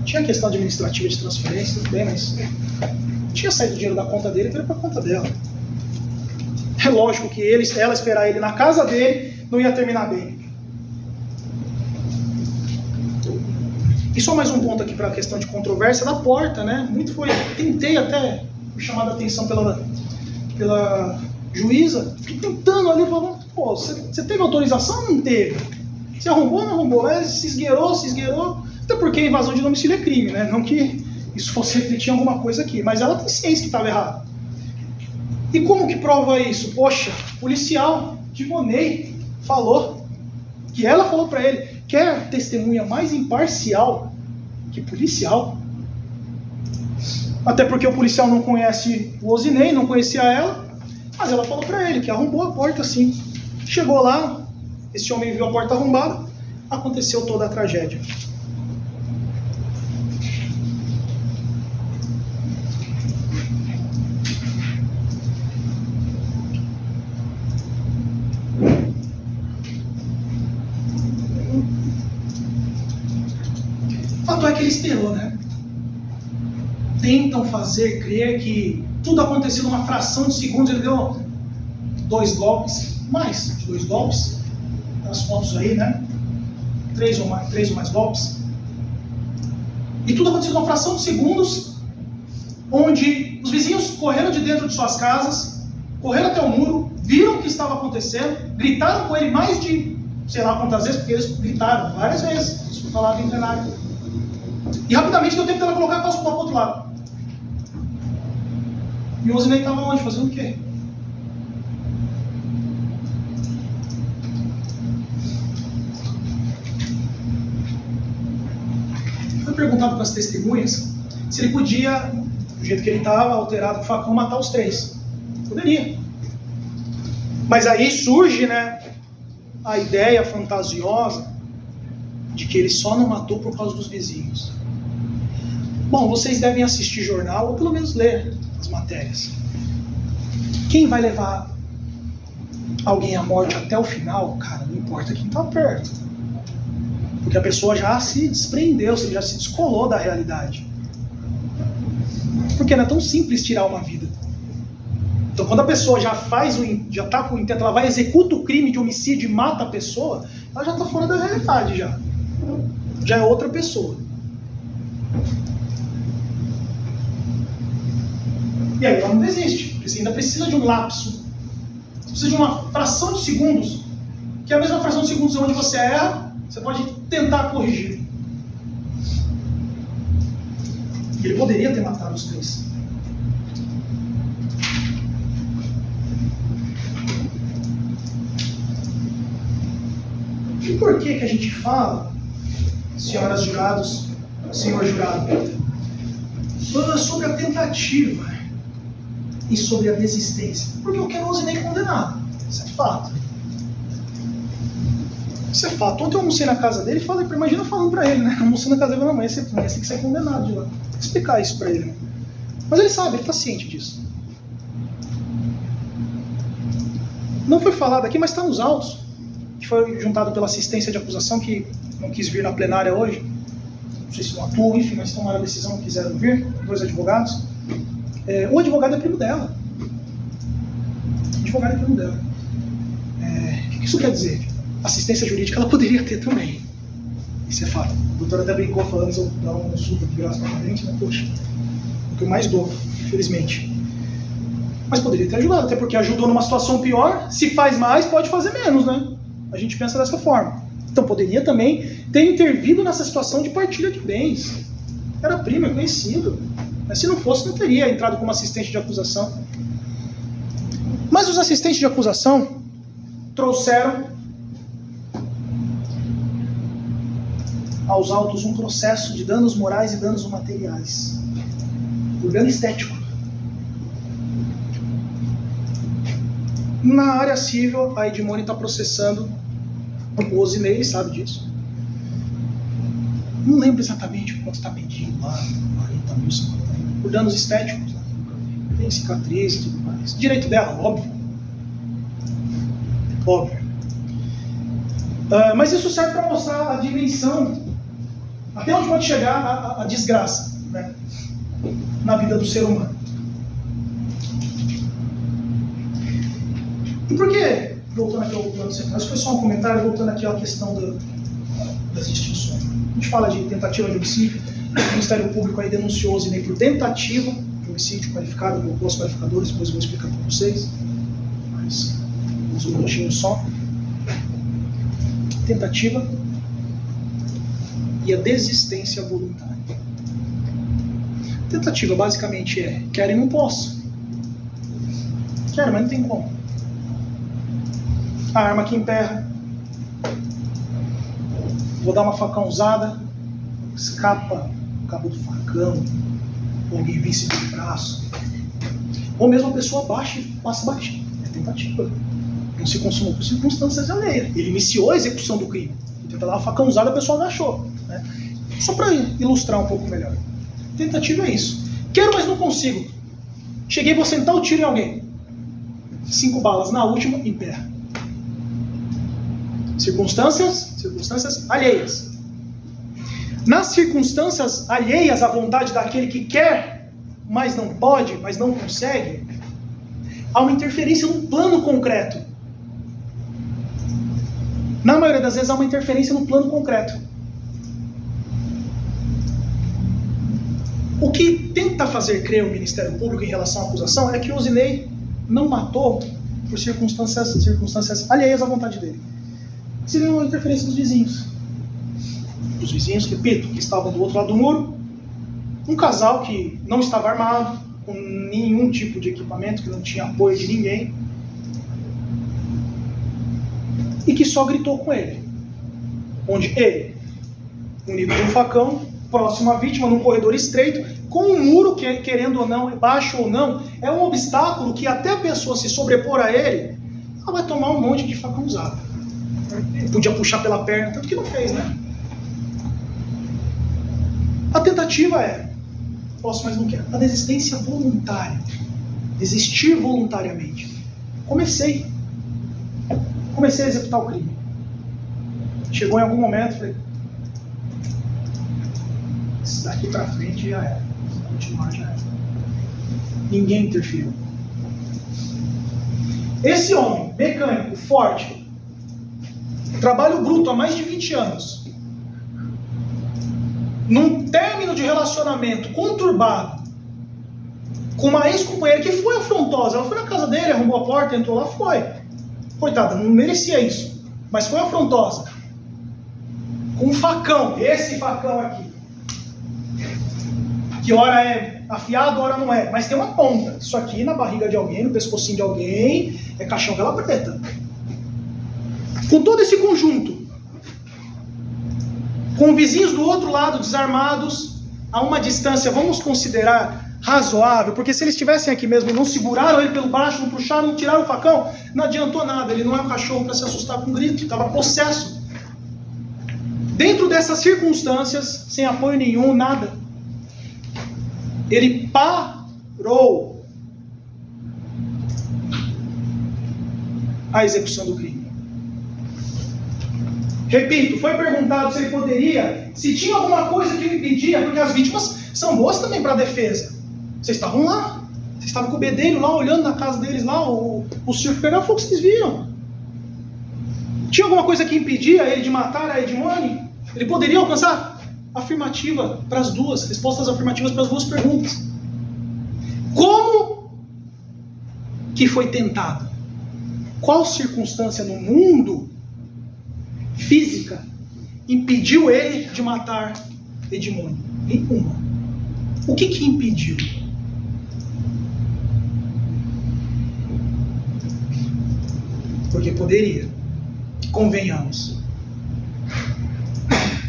Tinha a questão administrativa de transferência, tudo bem, mas tinha saído o dinheiro da conta dele e veio para a conta dela. É lógico que ela esperar ele na casa dele não ia terminar bem. E só mais um ponto aqui para a questão de controvérsia da porta, né? Tentei até chamar a atenção pela juíza, fiquei tentando ali, falando, pô, você teve autorização ou não teve? Se arrombou ou não arrombou? Mas se esgueirou, até porque invasão de domicílio é crime, né? Não que isso fosse refletir em alguma coisa aqui, mas ela tem ciência que estava errado. E como que prova isso? Poxa, policial de Monet falou, que ela falou para ele, quer testemunha mais imparcial que policial? Até porque o policial não conhece o Osinei, não conhecia ela, mas ela falou para ele que arrombou a porta sim. Chegou lá, esse homem viu a porta arrombada, aconteceu toda a tragédia. O fato é que ele esperou, né? Tentam fazer crer que tudo aconteceu numa fração de segundos. Ele deu 2 golpes, mais de 2 golpes, as fotos aí, né? 3 ou mais golpes. E tudo aconteceu numa fração de segundos, onde os vizinhos correram de dentro de suas casas, correram até o muro, viram o que estava acontecendo, gritaram com ele mais de, sei lá quantas vezes, porque eles gritaram várias vezes, isso foi falado em plenário. E rapidamente deu tempo dela colocar a calça pro outro lado. E o Osinei estava onde? Fazendo o quê? Foi perguntado para as testemunhas se ele podia, do jeito que ele estava, alterado com o facão, matar os 3. Poderia. Mas aí surge, né, a ideia fantasiosa de que ele só não matou por causa dos vizinhos. Bom, vocês devem assistir jornal ou pelo menos ler as matérias. Quem vai levar alguém à morte até o final, cara, não importa quem está perto. Porque a pessoa já se desprendeu, já se descolou da realidade. Porque não é tão simples tirar uma vida. Então quando a pessoa já está com o intento, ela vai executa o crime de homicídio e mata a pessoa, ela já está fora da realidade já. Já é outra pessoa. E aí ela não desiste, porque você ainda precisa de um lapso. Você precisa de uma fração de segundos, que é a mesma fração de segundos onde você erra, você pode tentar corrigir. E ele poderia ter matado os 3. E por que a gente fala, senhoras jurados, senhor jurado, sobre a tentativa e sobre a desistência? Porque o Queiroz nem condenado. Isso é fato. Isso é fato. Ontem eu almocei na casa dele e falei, imagina falando pra ele, né? Almocei na casa dele, não, mas esse tem que ser condenado de lá. Vou explicar isso pra ele, né? Mas ele sabe, ele tá ciente disso. Não foi falado aqui, mas está nos autos, que foi juntado pela assistência de acusação, que não quis vir na plenária hoje. Não sei se não atuam, enfim, mas tomaram a decisão, não quiseram vir, 2 advogados. O advogado é primo dela. O advogado é primo dela. O que isso quer dizer? Assistência jurídica ela poderia ter também. Isso é fato. O doutor até brincou falando se eu dar uma consulta de graça para a gente, né? Poxa, o que eu mais dou, infelizmente. Mas poderia ter ajudado, até porque ajudou numa situação pior. Se faz mais, pode fazer menos, né? A gente pensa dessa forma. Então poderia também ter intervido nessa situação de partilha de bens. Era primo, é conhecido. Mas se não fosse, não teria entrado como assistente de acusação. Mas os assistentes de acusação trouxeram aos autos um processo de danos morais e danos materiais. Por dano estético. Na área civil, a Edmone está processando o Osinei, ele sabe disso. Não lembro exatamente quanto está pedindo lá, 40 mil, 50 mil, por danos estéticos. Né? Tem cicatriz e tudo mais. Direito dela, óbvio. Óbvio. Mas isso serve para mostrar a dimensão, até onde pode chegar a desgraça, né? Na vida do ser humano. E por que, voltando aqui ao plano central, isso foi só um comentário, voltando aqui à questão das extinções. A gente fala de tentativa de homicídio, o Ministério Público aí denunciou o Osinei por tentativa de homicídio qualificado, colocou os qualificadores, depois eu vou explicar para vocês, mas uns minutinhos só. Tentativa e a desistência voluntária. Tentativa basicamente é, quero e não posso. Quero, mas não tem como. A arma que emperra, vou dar uma facãozada, escapa o cabo do facão, ou alguém vem se de braço, ou mesmo a pessoa baixa e passa batido. É tentativa. Não se consumou por circunstâncias alheias. Ele iniciou a execução do crime. Ele tentou dar uma facãozada, a pessoa agachou. Né? Só para ilustrar um pouco melhor. Tentativa é isso. Quero, mas não consigo. Cheguei, vou sentar o tiro em alguém. 5 balas. Na última, emperra. Circunstâncias alheias. Nas circunstâncias alheias à vontade daquele que quer, mas não pode, mas não consegue, há uma interferência num plano concreto. Na maioria das vezes há uma interferência no plano concreto. O que tenta fazer crer o Ministério Público em relação à acusação é que o Osinei não matou por circunstâncias alheias à vontade dele. Seria uma interferência dos vizinhos. dos vizinhos, repito, que estavam do outro lado do muro, um casal que não estava armado, com nenhum tipo de equipamento, que não tinha apoio de ninguém, e que só gritou com ele. Onde ele, munido de um facão, próximo à vítima, num corredor estreito, com um muro que, querendo ou não, baixo ou não, é um obstáculo que até a pessoa se sobrepor a ele, ela vai tomar um monte de facão usado. Ele podia puxar pela perna, tanto que não fez, né? A tentativa é, posso, mas não quero, a desistência voluntária. Desistir voluntariamente. Comecei a executar o crime. Chegou em algum momento, falei, isso daqui pra frente já era. Se continuar já era. Ninguém interferiu. Esse homem, mecânico, forte, trabalho bruto há mais de 20 anos, num término de relacionamento conturbado, com uma ex-companheira que foi afrontosa, ela foi na casa dele, arrombou a porta, entrou lá, foi. Coitada, não merecia isso, mas foi afrontosa. Com um facão, esse facão aqui, que ora é afiado, ora não é, mas tem uma ponta. Isso aqui na barriga de alguém, no pescocinho de alguém, é caixão vela preta. Com todo esse conjunto, com vizinhos do outro lado desarmados, a uma distância, vamos considerar razoável, porque se eles estivessem aqui mesmo, não seguraram ele pelo baixo, não puxaram, não tiraram o facão, não adiantou nada, ele não é um cachorro para se assustar com um grito, estava possesso. Dentro dessas circunstâncias, sem apoio nenhum, nada, ele parou a execução do crime. Repito, foi perguntado se ele poderia, se tinha alguma coisa que o impedia, porque as vítimas são boas também para a defesa. Vocês estavam lá, vocês estavam com o bedelho lá, olhando na casa deles lá, o circo pegar fogo, vocês viram. Tinha alguma coisa que impedia ele de matar a Edmone? Ele poderia alcançar? Afirmativa para as duas, respostas afirmativas para as duas perguntas. Como que foi tentado? Qual circunstância no mundo física impediu ele de matar Edmone? Nenhuma. O que impediu? Porque poderia. Convenhamos.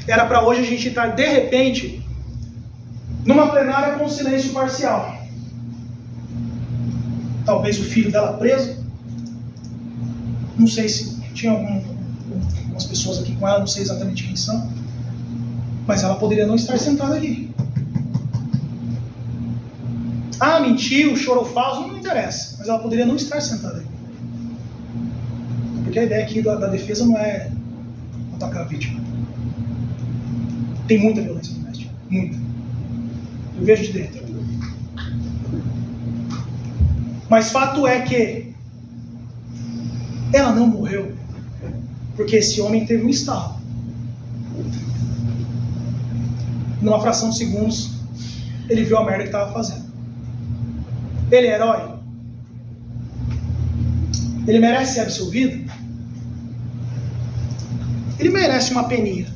Era para hoje a gente estar, de repente, numa plenária com silêncio parcial. Talvez o filho dela preso. Não sei se tinha algumas pessoas aqui com ela, não sei exatamente quem são. Mas ela poderia não estar sentada aqui. Ah, mentiu, chorou falso, não interessa. Mas ela poderia não estar sentada aqui. Porque a ideia aqui da defesa não é atacar a vítima. Tem muita violência doméstica. Muita. Eu vejo de dentro. Mas fato é que ela não morreu porque esse homem teve um estalo. Numa fração de segundos, ele viu a merda que estava fazendo. Ele é herói? Ele merece ser absolvido? Ele merece uma peninha.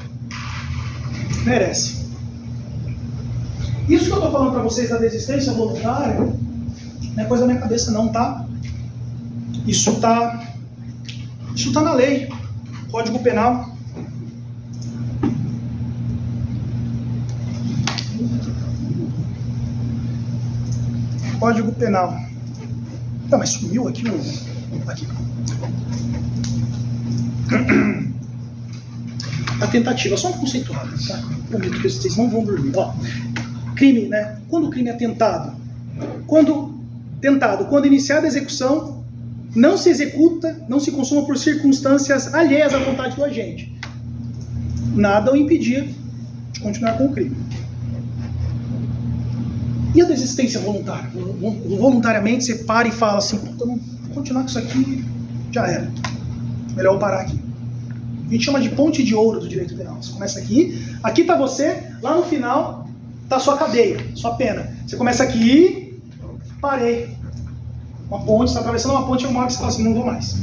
Merece. Isso que eu estou falando para vocês da desistência voluntária não é coisa da minha cabeça não, tá? Isso tá na lei. Código Penal. Código Penal. Não, mas sumiu aqui o... Aqui. A tentativa, só um conceituado, tá? Prometo que vocês não vão dormir. Ó, crime, né? Quando o crime é tentado? Quando iniciada a execução, não se executa, não se consuma por circunstâncias alheias à vontade do agente. Nada o impedia de continuar com o crime. E a desistência voluntária? Voluntariamente você para e fala assim, vou continuar com isso aqui, já era. Melhor eu parar aqui. A gente chama de ponte de ouro do direito penal. Você começa aqui está você, lá no final está a sua cadeia, sua pena. Você começa aqui, parei. Uma ponte, está atravessando uma ponte, é uma hora que você fala assim, não vou mais.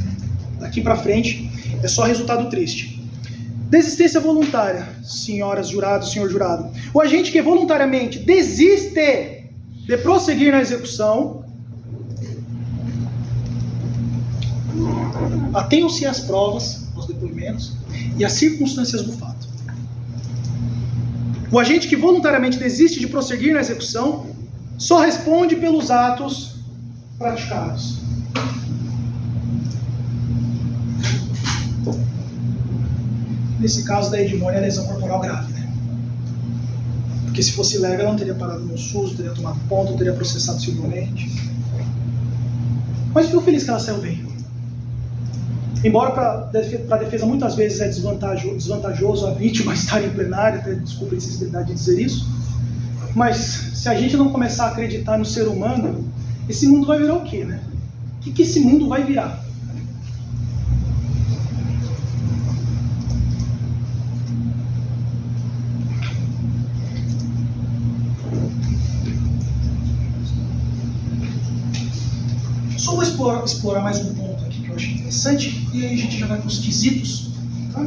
Daqui para frente é só resultado triste. Desistência voluntária, senhoras jurados, senhor jurado. O agente que voluntariamente desiste de prosseguir na execução, atenham-se às provas, aos depoimentos e às circunstâncias do fato. O agente que voluntariamente desiste de prosseguir na execução só responde pelos atos praticados. Nesse caso da Edmônia, é lesão corporal grave, né? Porque se fosse leve, ela não teria parado no SUS, teria tomado ponto, teria processado civilmente. Mas fico feliz que ela saiu bem. Embora para a defesa muitas vezes é desvantajoso a vítima estar em plenário, até desculpa a insensibilidade de dizer isso, mas se a gente não começar a acreditar no ser humano, esse mundo vai virar o quê, né? O que esse mundo vai virar? Só vou explorar mais um ponto aqui que eu achei interessante, e aí a gente já vai para os quesitos. Tá?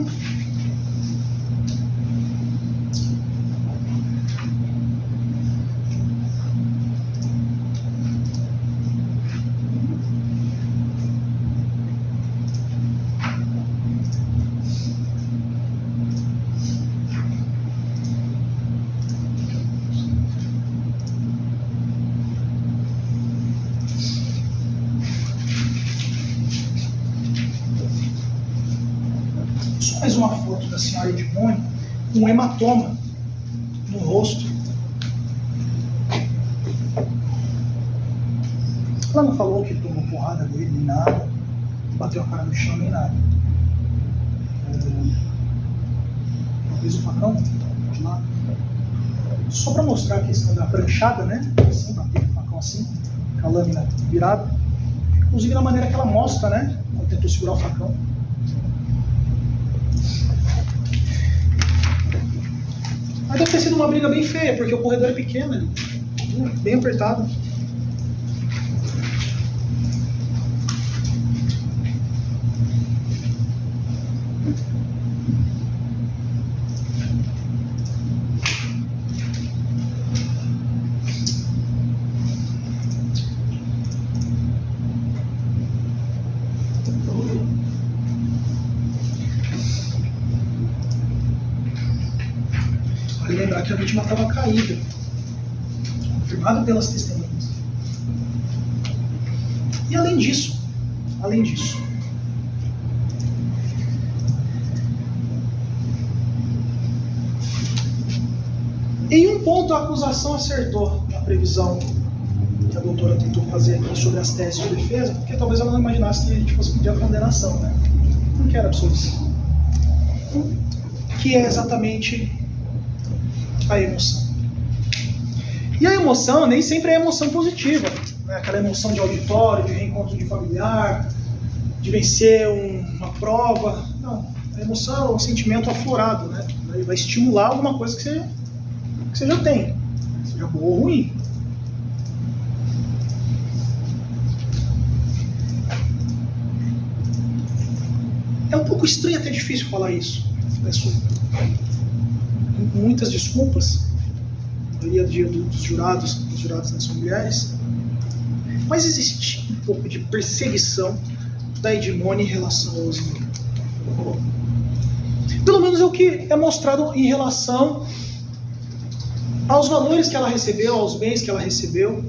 Mais uma foto da senhora Edmônia com um hematoma no rosto. Ela não falou que tomou porrada dele, nem nada, bateu a cara no chão, nem nada. Talvez o facão, de lá. Só para mostrar a questão da pranchada, né? Assim, bater o facão assim, com a lâmina virada. Inclusive da maneira que ela mostra, né? Quando tentou segurar o facão. Mas deve ter sido uma briga bem feia, porque o corredor é pequeno ali, bem apertado. Vale lembrar que a vítima estava caída, confirmado pelas testemunhas. E além disso, em um ponto a acusação acertou na previsão que a doutora tentou fazer aqui sobre as teses de defesa, porque talvez ela não imaginasse que a gente fosse pedir a condenação, né? Não que era absolvição. Que é exatamente a emoção. E a emoção nem sempre é emoção positiva, né? Aquela emoção de auditório, de reencontro de familiar, de vencer uma prova. Não, a emoção é um sentimento aflorado, né? Vai estimular alguma coisa que você já tem, seja boa ou ruim. É um pouco estranho, até difícil falar isso. Peço muitas desculpas, a maioria dos jurados né, são mulheres, mas existe um pouco de perseguição da Edmônia em relação ao Osmir. Pelo menos é o que é mostrado em relação aos valores que ela recebeu, aos bens que ela recebeu,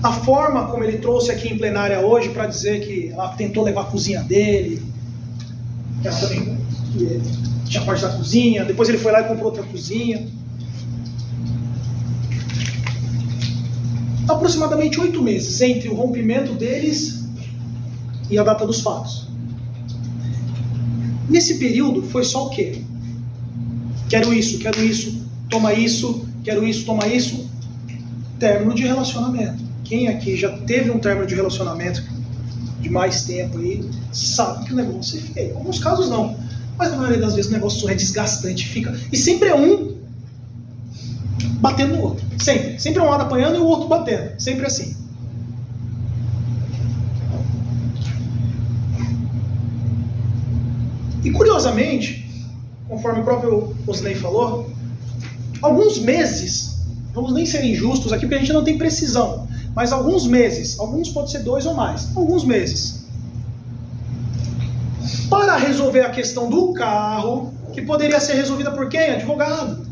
a forma como ele trouxe aqui em plenária hoje para dizer que ela tentou levar a cozinha dele, que ela também tinha parte da cozinha, depois ele foi lá e comprou outra cozinha. Aproximadamente 8 meses entre o rompimento deles e a data dos fatos. Nesse período foi só o quê? Quero isso, toma isso, quero isso, toma isso. Término de relacionamento. Quem aqui já teve um término de relacionamento de mais tempo aí, sabe que o negócio é feio. Em alguns casos não, mas na maioria das vezes o negócio é desgastante, fica. E sempre é um batendo no outro. Sempre é um lado apanhando e o outro batendo. Sempre assim. E curiosamente, conforme o próprio Osley falou, alguns meses, vamos nem ser injustos aqui porque a gente não tem precisão, mas alguns meses, alguns pode ser 2 ou mais, alguns meses, para resolver a questão do carro, que poderia ser resolvida por quem? Advogado.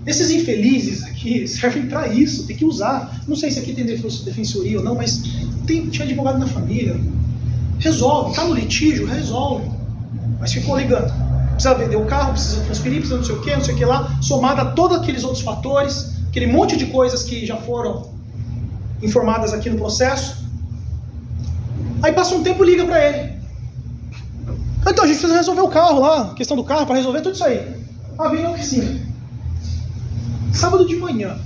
Esses infelizes aqui servem para isso, tem que usar. Não sei se aqui tem defensoria ou não, mas tinha advogado na família. Resolve, tá no litígio, resolve. Mas ficou ligando. Precisa vender o carro, precisa transferir, precisa não sei o que lá, somado a todos aqueles outros fatores, aquele monte de coisas que já foram informadas aqui no processo. Aí passa um tempo e liga para ele. Então a gente precisa resolver o carro lá, questão do carro, para resolver tudo isso aí. Vem na oficina. Sábado de manhã.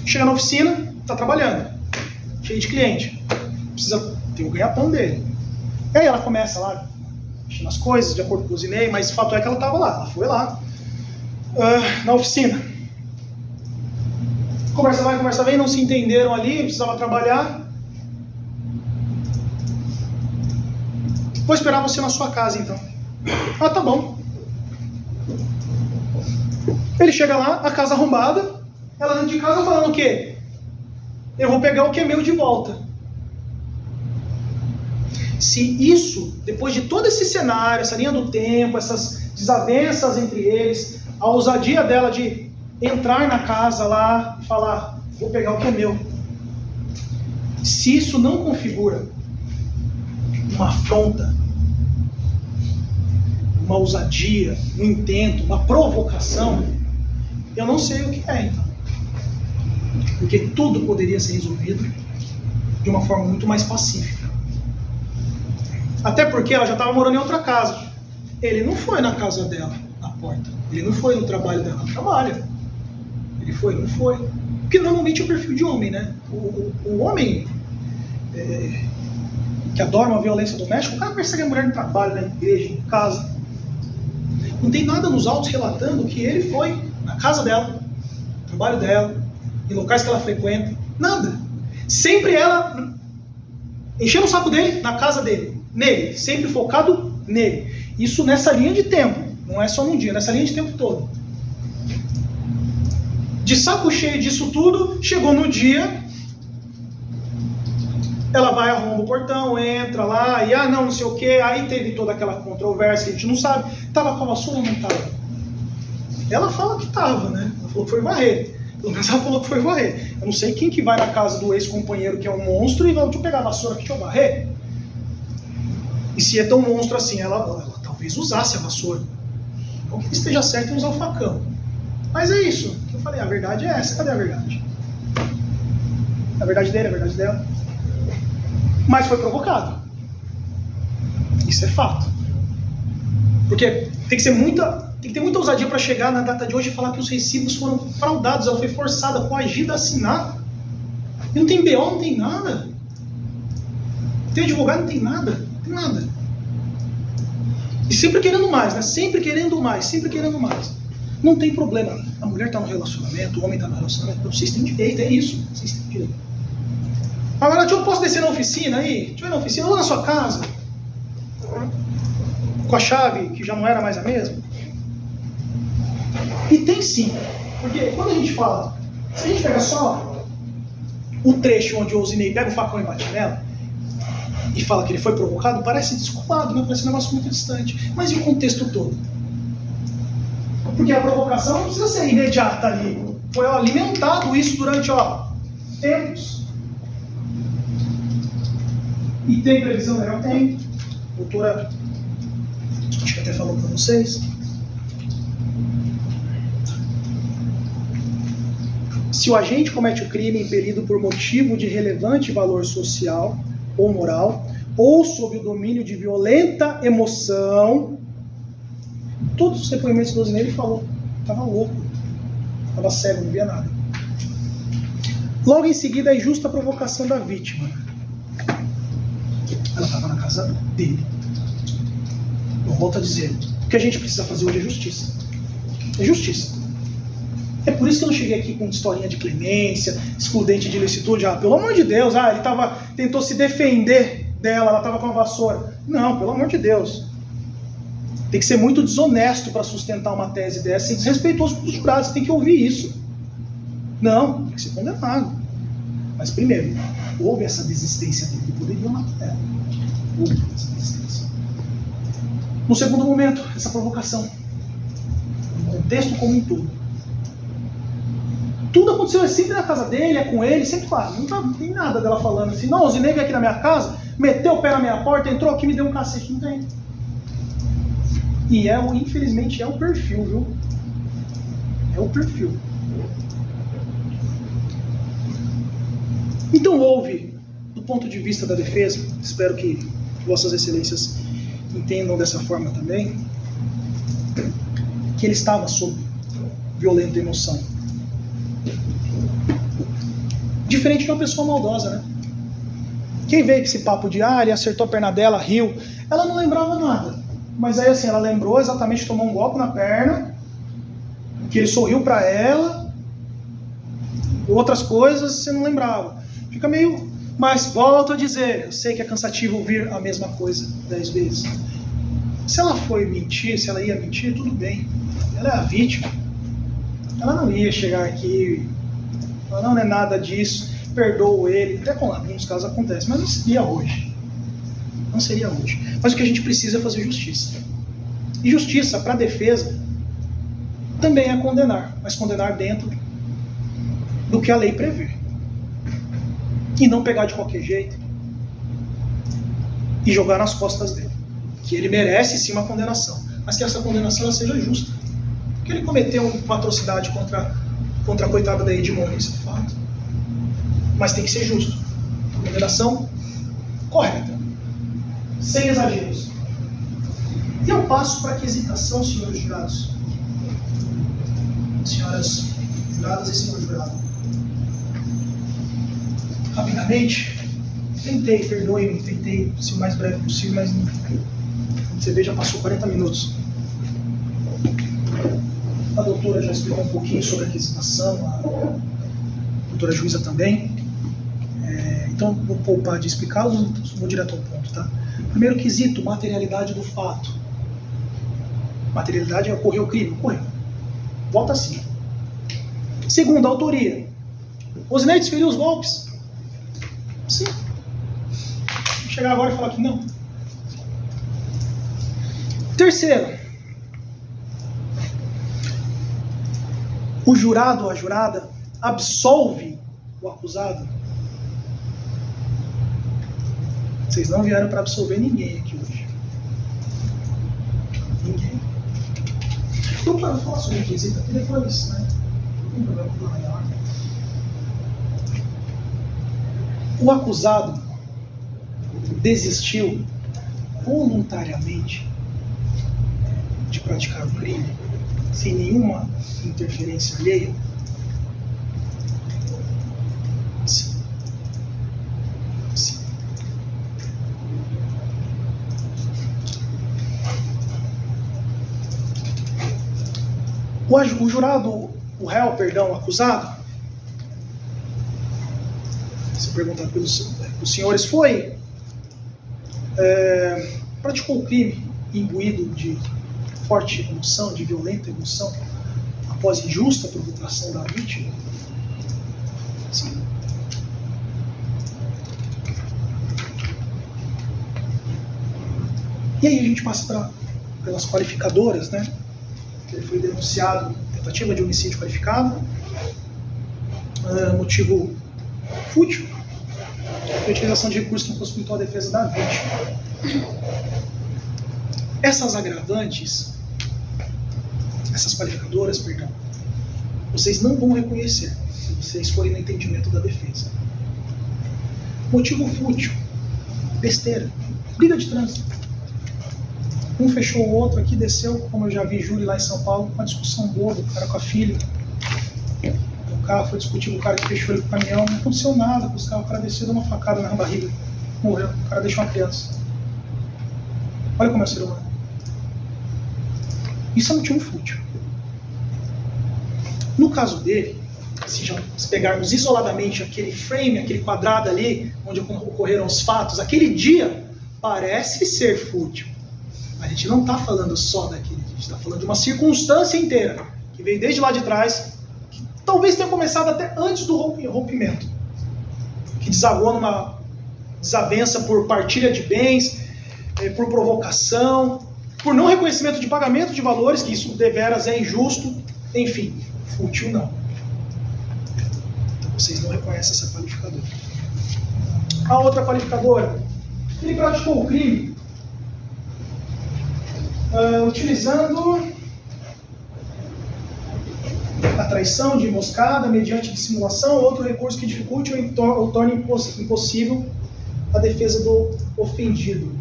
Chega na oficina, tá trabalhando. Cheio de cliente. Precisa ter o ganha-pão dele. E aí ela começa lá, mexendo nas coisas, de acordo com o Zinei, mas o fato é que ela estava lá. Ela foi lá, na oficina. Conversa vai, conversa vem, não se entenderam ali, precisava trabalhar. Vou esperar você na sua casa, então. Tá bom. Ele chega lá, a casa arrombada, ela dentro de casa falando o quê? Eu vou pegar o que é meu de volta. Se isso, depois de todo esse cenário, essa linha do tempo, essas desavenças entre eles, a ousadia dela de entrar na casa lá e falar, vou pegar o que é meu. Se isso não configura uma afronta, uma ousadia, um intento, uma provocação, eu não sei o que é, então. Porque tudo poderia ser resolvido de uma forma muito mais pacífica. Até porque ela já estava morando em outra casa. Ele não foi na casa dela, na porta. Ele não foi no trabalho dela, no trabalho. Ele foi, não foi. Porque normalmente é o perfil de homem, né? O homem que adora uma violência doméstica, o cara persegue a mulher no trabalho, na igreja, em casa. Não tem nada nos autos relatando que ele foi na casa dela, no trabalho dela, em locais que ela frequenta. Nada. Sempre ela enchendo o saco dele, na casa dele, nele, sempre focado nele. Isso nessa linha de tempo, não é só num dia, nessa linha de tempo todo. De saco cheio disso tudo, chegou no dia, ela vai, arromba o portão, entra lá, e não sei o que, aí teve toda aquela controvérsia que a gente não sabe, tava com a vassoura ou não tava? Ela fala que tava, né? Ela falou que foi varrer. Pelo menos ela falou que foi varrer. Eu não sei quem que vai na casa do ex-companheiro que é um monstro e vai, deixa eu pegar a vassoura aqui, deixa eu varrer. E se é tão monstro assim, ela talvez usasse a vassoura. Não que esteja certo em usar o facão. Mas é isso. Eu falei, a verdade é essa. Cadê a verdade? A verdade dele, a verdade dela. Mas foi provocado. Isso é fato. Porque tem que ter muita ousadia para chegar na data de hoje e falar que os recibos foram fraudados, ela foi forçada, coagida a assinar. E não tem BO, não tem nada. Não tem advogado, não tem nada. Não tem nada. E sempre querendo mais, né? Sempre querendo mais, sempre querendo mais. Não tem problema. A mulher está no relacionamento, o homem está no relacionamento. Vocês têm direito, é isso. Vocês têm direito. Agora, eu posso descer na oficina aí? Deixa eu ir na oficina, ou na sua casa? Com a chave, que já não era mais a mesma? E tem sim. Porque quando a gente fala, se a gente pega só o trecho onde o Ozinei pega o facão e bate nela, e fala que ele foi provocado, parece desculpado, né? Parece um negócio muito distante. Mas e o contexto todo? Porque a provocação não precisa ser imediata ali. Foi alimentado isso durante tempos. E tem previsão legal? Tem. A doutora, acho que até falou para vocês. Se o agente comete o crime impelido por motivo de relevante valor social ou moral, ou sob o domínio de violenta emoção, todos os depoimentos do Ozinei ele falou, estava louco, estava cego, não via nada. Logo em seguida, a injusta provocação da vítima. Ela estava na casa dele. Eu volto a dizer, o que a gente precisa fazer hoje é justiça. É justiça. É por isso que eu não cheguei aqui com historinha de clemência, excludente de ilicitude. Pelo amor de Deus, ele tentou se defender dela, ela estava com a vassoura. Não, pelo amor de Deus. Tem que ser muito desonesto para sustentar uma tese dessa e desrespeitoso com os jurados. Você tem que ouvir isso. Não, tem que ser condenado. Mas primeiro, houve essa desistência dele. Ele poderia matar ela. Houve essa desistência. No segundo momento, essa provocação. No contexto como um todo. Tudo aconteceu sempre na casa dele, é com ele, sempre claro. Não tem nada dela falando assim, não, o Zinei veio aqui na minha casa, meteu o pé na minha porta, entrou aqui e me deu um cacete. Não tem. E infelizmente é o perfil, viu? É o perfil. Então houve, do ponto de vista da defesa, espero que vossas excelências entendam dessa forma também, que ele estava sob violenta emoção. Diferente de uma pessoa maldosa, né? Quem veio com esse papo de ele acertou a perna dela, riu, ela não lembrava nada. Mas aí assim, ela lembrou exatamente, tomou um golpe na perna, que ele sorriu pra ela, outras coisas você não lembrava. Fica meio... Mas volto a dizer, eu sei que é cansativo ouvir a mesma coisa 10 vezes. Se ela foi mentir, se ela ia mentir, tudo bem. Ela é a vítima. Ela não ia chegar aqui, falar, não é nada disso, perdoo ele. Até com alguns casos acontece, mas não seria hoje. Não seria hoje. Mas o que a gente precisa é fazer justiça. E justiça, para a defesa, também é condenar, mas condenar dentro do que a lei prevê. E não pegar de qualquer jeito e jogar nas costas dele. Que ele merece sim uma condenação, mas que essa condenação ela seja justa. Porque ele cometeu uma atrocidade contra a coitada da Edmone, isso é fato. Mas tem que ser justo. Condenação correta. Sem exageros. E eu passo para a quesitação, senhores jurados. Senhoras juradas e senhor jurado. Rapidamente, perdoe-me, tentei ser o mais breve possível, mas você vê, já passou 40 minutos. A doutora já explicou um pouquinho sobre a quesitação, a doutora juíza também. Então, vou poupar de explicá-los, vou direto ao ponto, tá? Primeiro quesito, materialidade do fato. Materialidade, ocorreu o crime? Ocorreu. Volta assim. Segundo, autoria. Osinei desferiu os golpes? Sim. Vou chegar agora e falar que não. Terceiro, o jurado ou a jurada absolve o acusado? Vocês não vieram para absolver ninguém aqui hoje. Ninguém. Eu quero falar sobre o quesito aqui depois, né? Não tem problema com maior. O acusado desistiu voluntariamente de praticar o crime, sem nenhuma interferência alheia? Sim. Sim. O jurado, o réu, perdão, o acusado, se perguntar pelos senhores, praticou o crime imbuído de forte emoção, de violenta emoção, após injusta provocação da vítima? Sim. E aí a gente passa pelas qualificadoras, né? Ele foi denunciado tentativa de homicídio qualificado, motivo fútil, e utilização de recursos que impossibilitou a defesa da vítima. Essas agravantes, essas qualificadoras, perdão, vocês não vão reconhecer se vocês forem no entendimento da defesa. Motivo fútil, besteira, briga de trânsito. Um fechou o outro aqui, desceu, como eu já vi júri lá em São Paulo, uma discussão boa do cara com a filha. O carro foi discutir com o cara que fechou ele com o caminhão, não aconteceu nada com os carros, o cara desceu, deu uma facada na barriga, morreu, o cara deixou uma criança. Olha como é o ser humano. Isso é motivo fútil. No caso dele, se pegarmos isoladamente aquele frame, aquele quadrado ali, onde ocorreram os fatos, aquele dia parece ser fútil. A gente não está falando só daquele dia, a gente está falando de uma circunstância inteira, que veio desde lá de trás, que talvez tenha começado até antes do rompimento, que desagou numa desavença por partilha de bens, por provocação, por não reconhecimento de pagamento de valores, que isso deveras é injusto, enfim, fútil não. Então vocês não reconhecem essa qualificadora. A outra qualificadora, ele praticou o crime utilizando a traição de emboscada mediante dissimulação ou outro recurso que dificulte ou torne impossível a defesa do ofendido.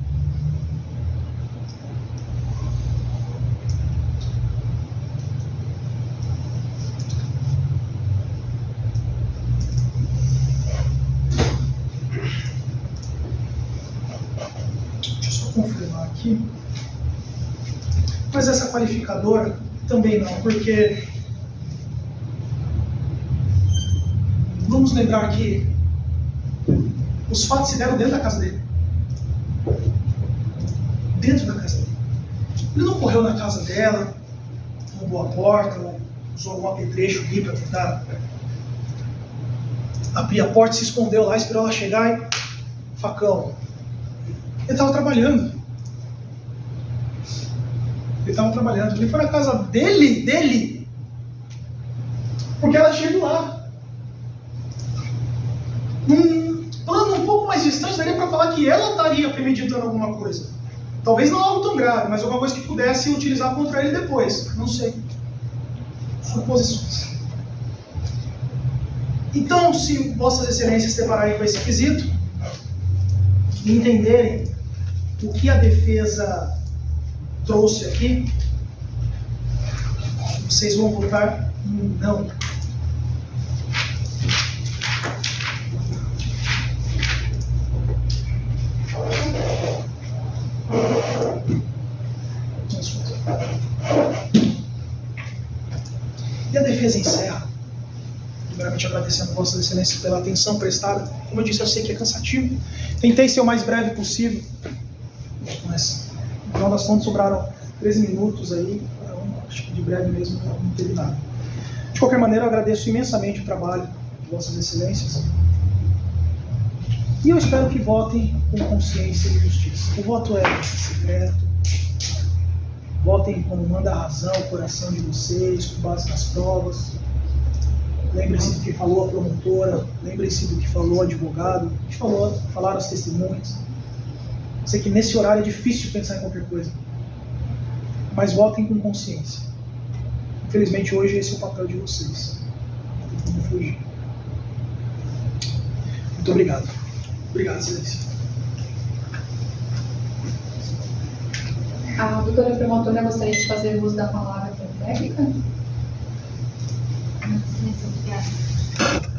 Deixa eu só confirmar aqui. Mas essa qualificadora também não, porque vamos lembrar que os fatos se deram dentro da casa dele. Dentro da casa dele. Ele não correu na casa dela, roubou a porta, ou usou algum apetrecho ali para tentar abrir a porta, se escondeu lá, esperou ela chegar e facão. Ele estava trabalhando. Ele foi na casa dele, porque ela tinha ido lá. Num plano um pouco mais distante, daria para falar que ela estaria premeditando alguma coisa. Talvez não algo tão grave, mas alguma coisa que pudesse utilizar contra ele depois. Não sei. Suposições. Então, se vossas excelências se depararem com esse quesito e entenderem o que a defesa trouxe aqui, vocês vão votar não. E a defesa encerra, primeiramente agradecendo vossas excelências pela atenção prestada. Como eu disse, eu sei que é cansativo. Tentei ser o mais breve possível, mas no final das contas sobraram 13 minutos aí, então acho que de breve mesmo não teve nada. De qualquer maneira, eu agradeço imensamente o trabalho de vossas excelências e eu espero que votem com consciência e justiça. O voto é secreto. Votem como manda a razão, o coração de vocês, com base nas provas. Lembrem-se do que falou a promotora, lembrem-se do que falou o advogado, do que falaram as testemunhas. Sei que nesse horário é difícil pensar em qualquer coisa, mas votem com consciência. Infelizmente hoje esse é o papel de vocês. Não tem como fugir. Muito obrigado. Obrigado, excelência. A doutora promotora gostaria de fazer uso da palavra para a réplica? Obrigada.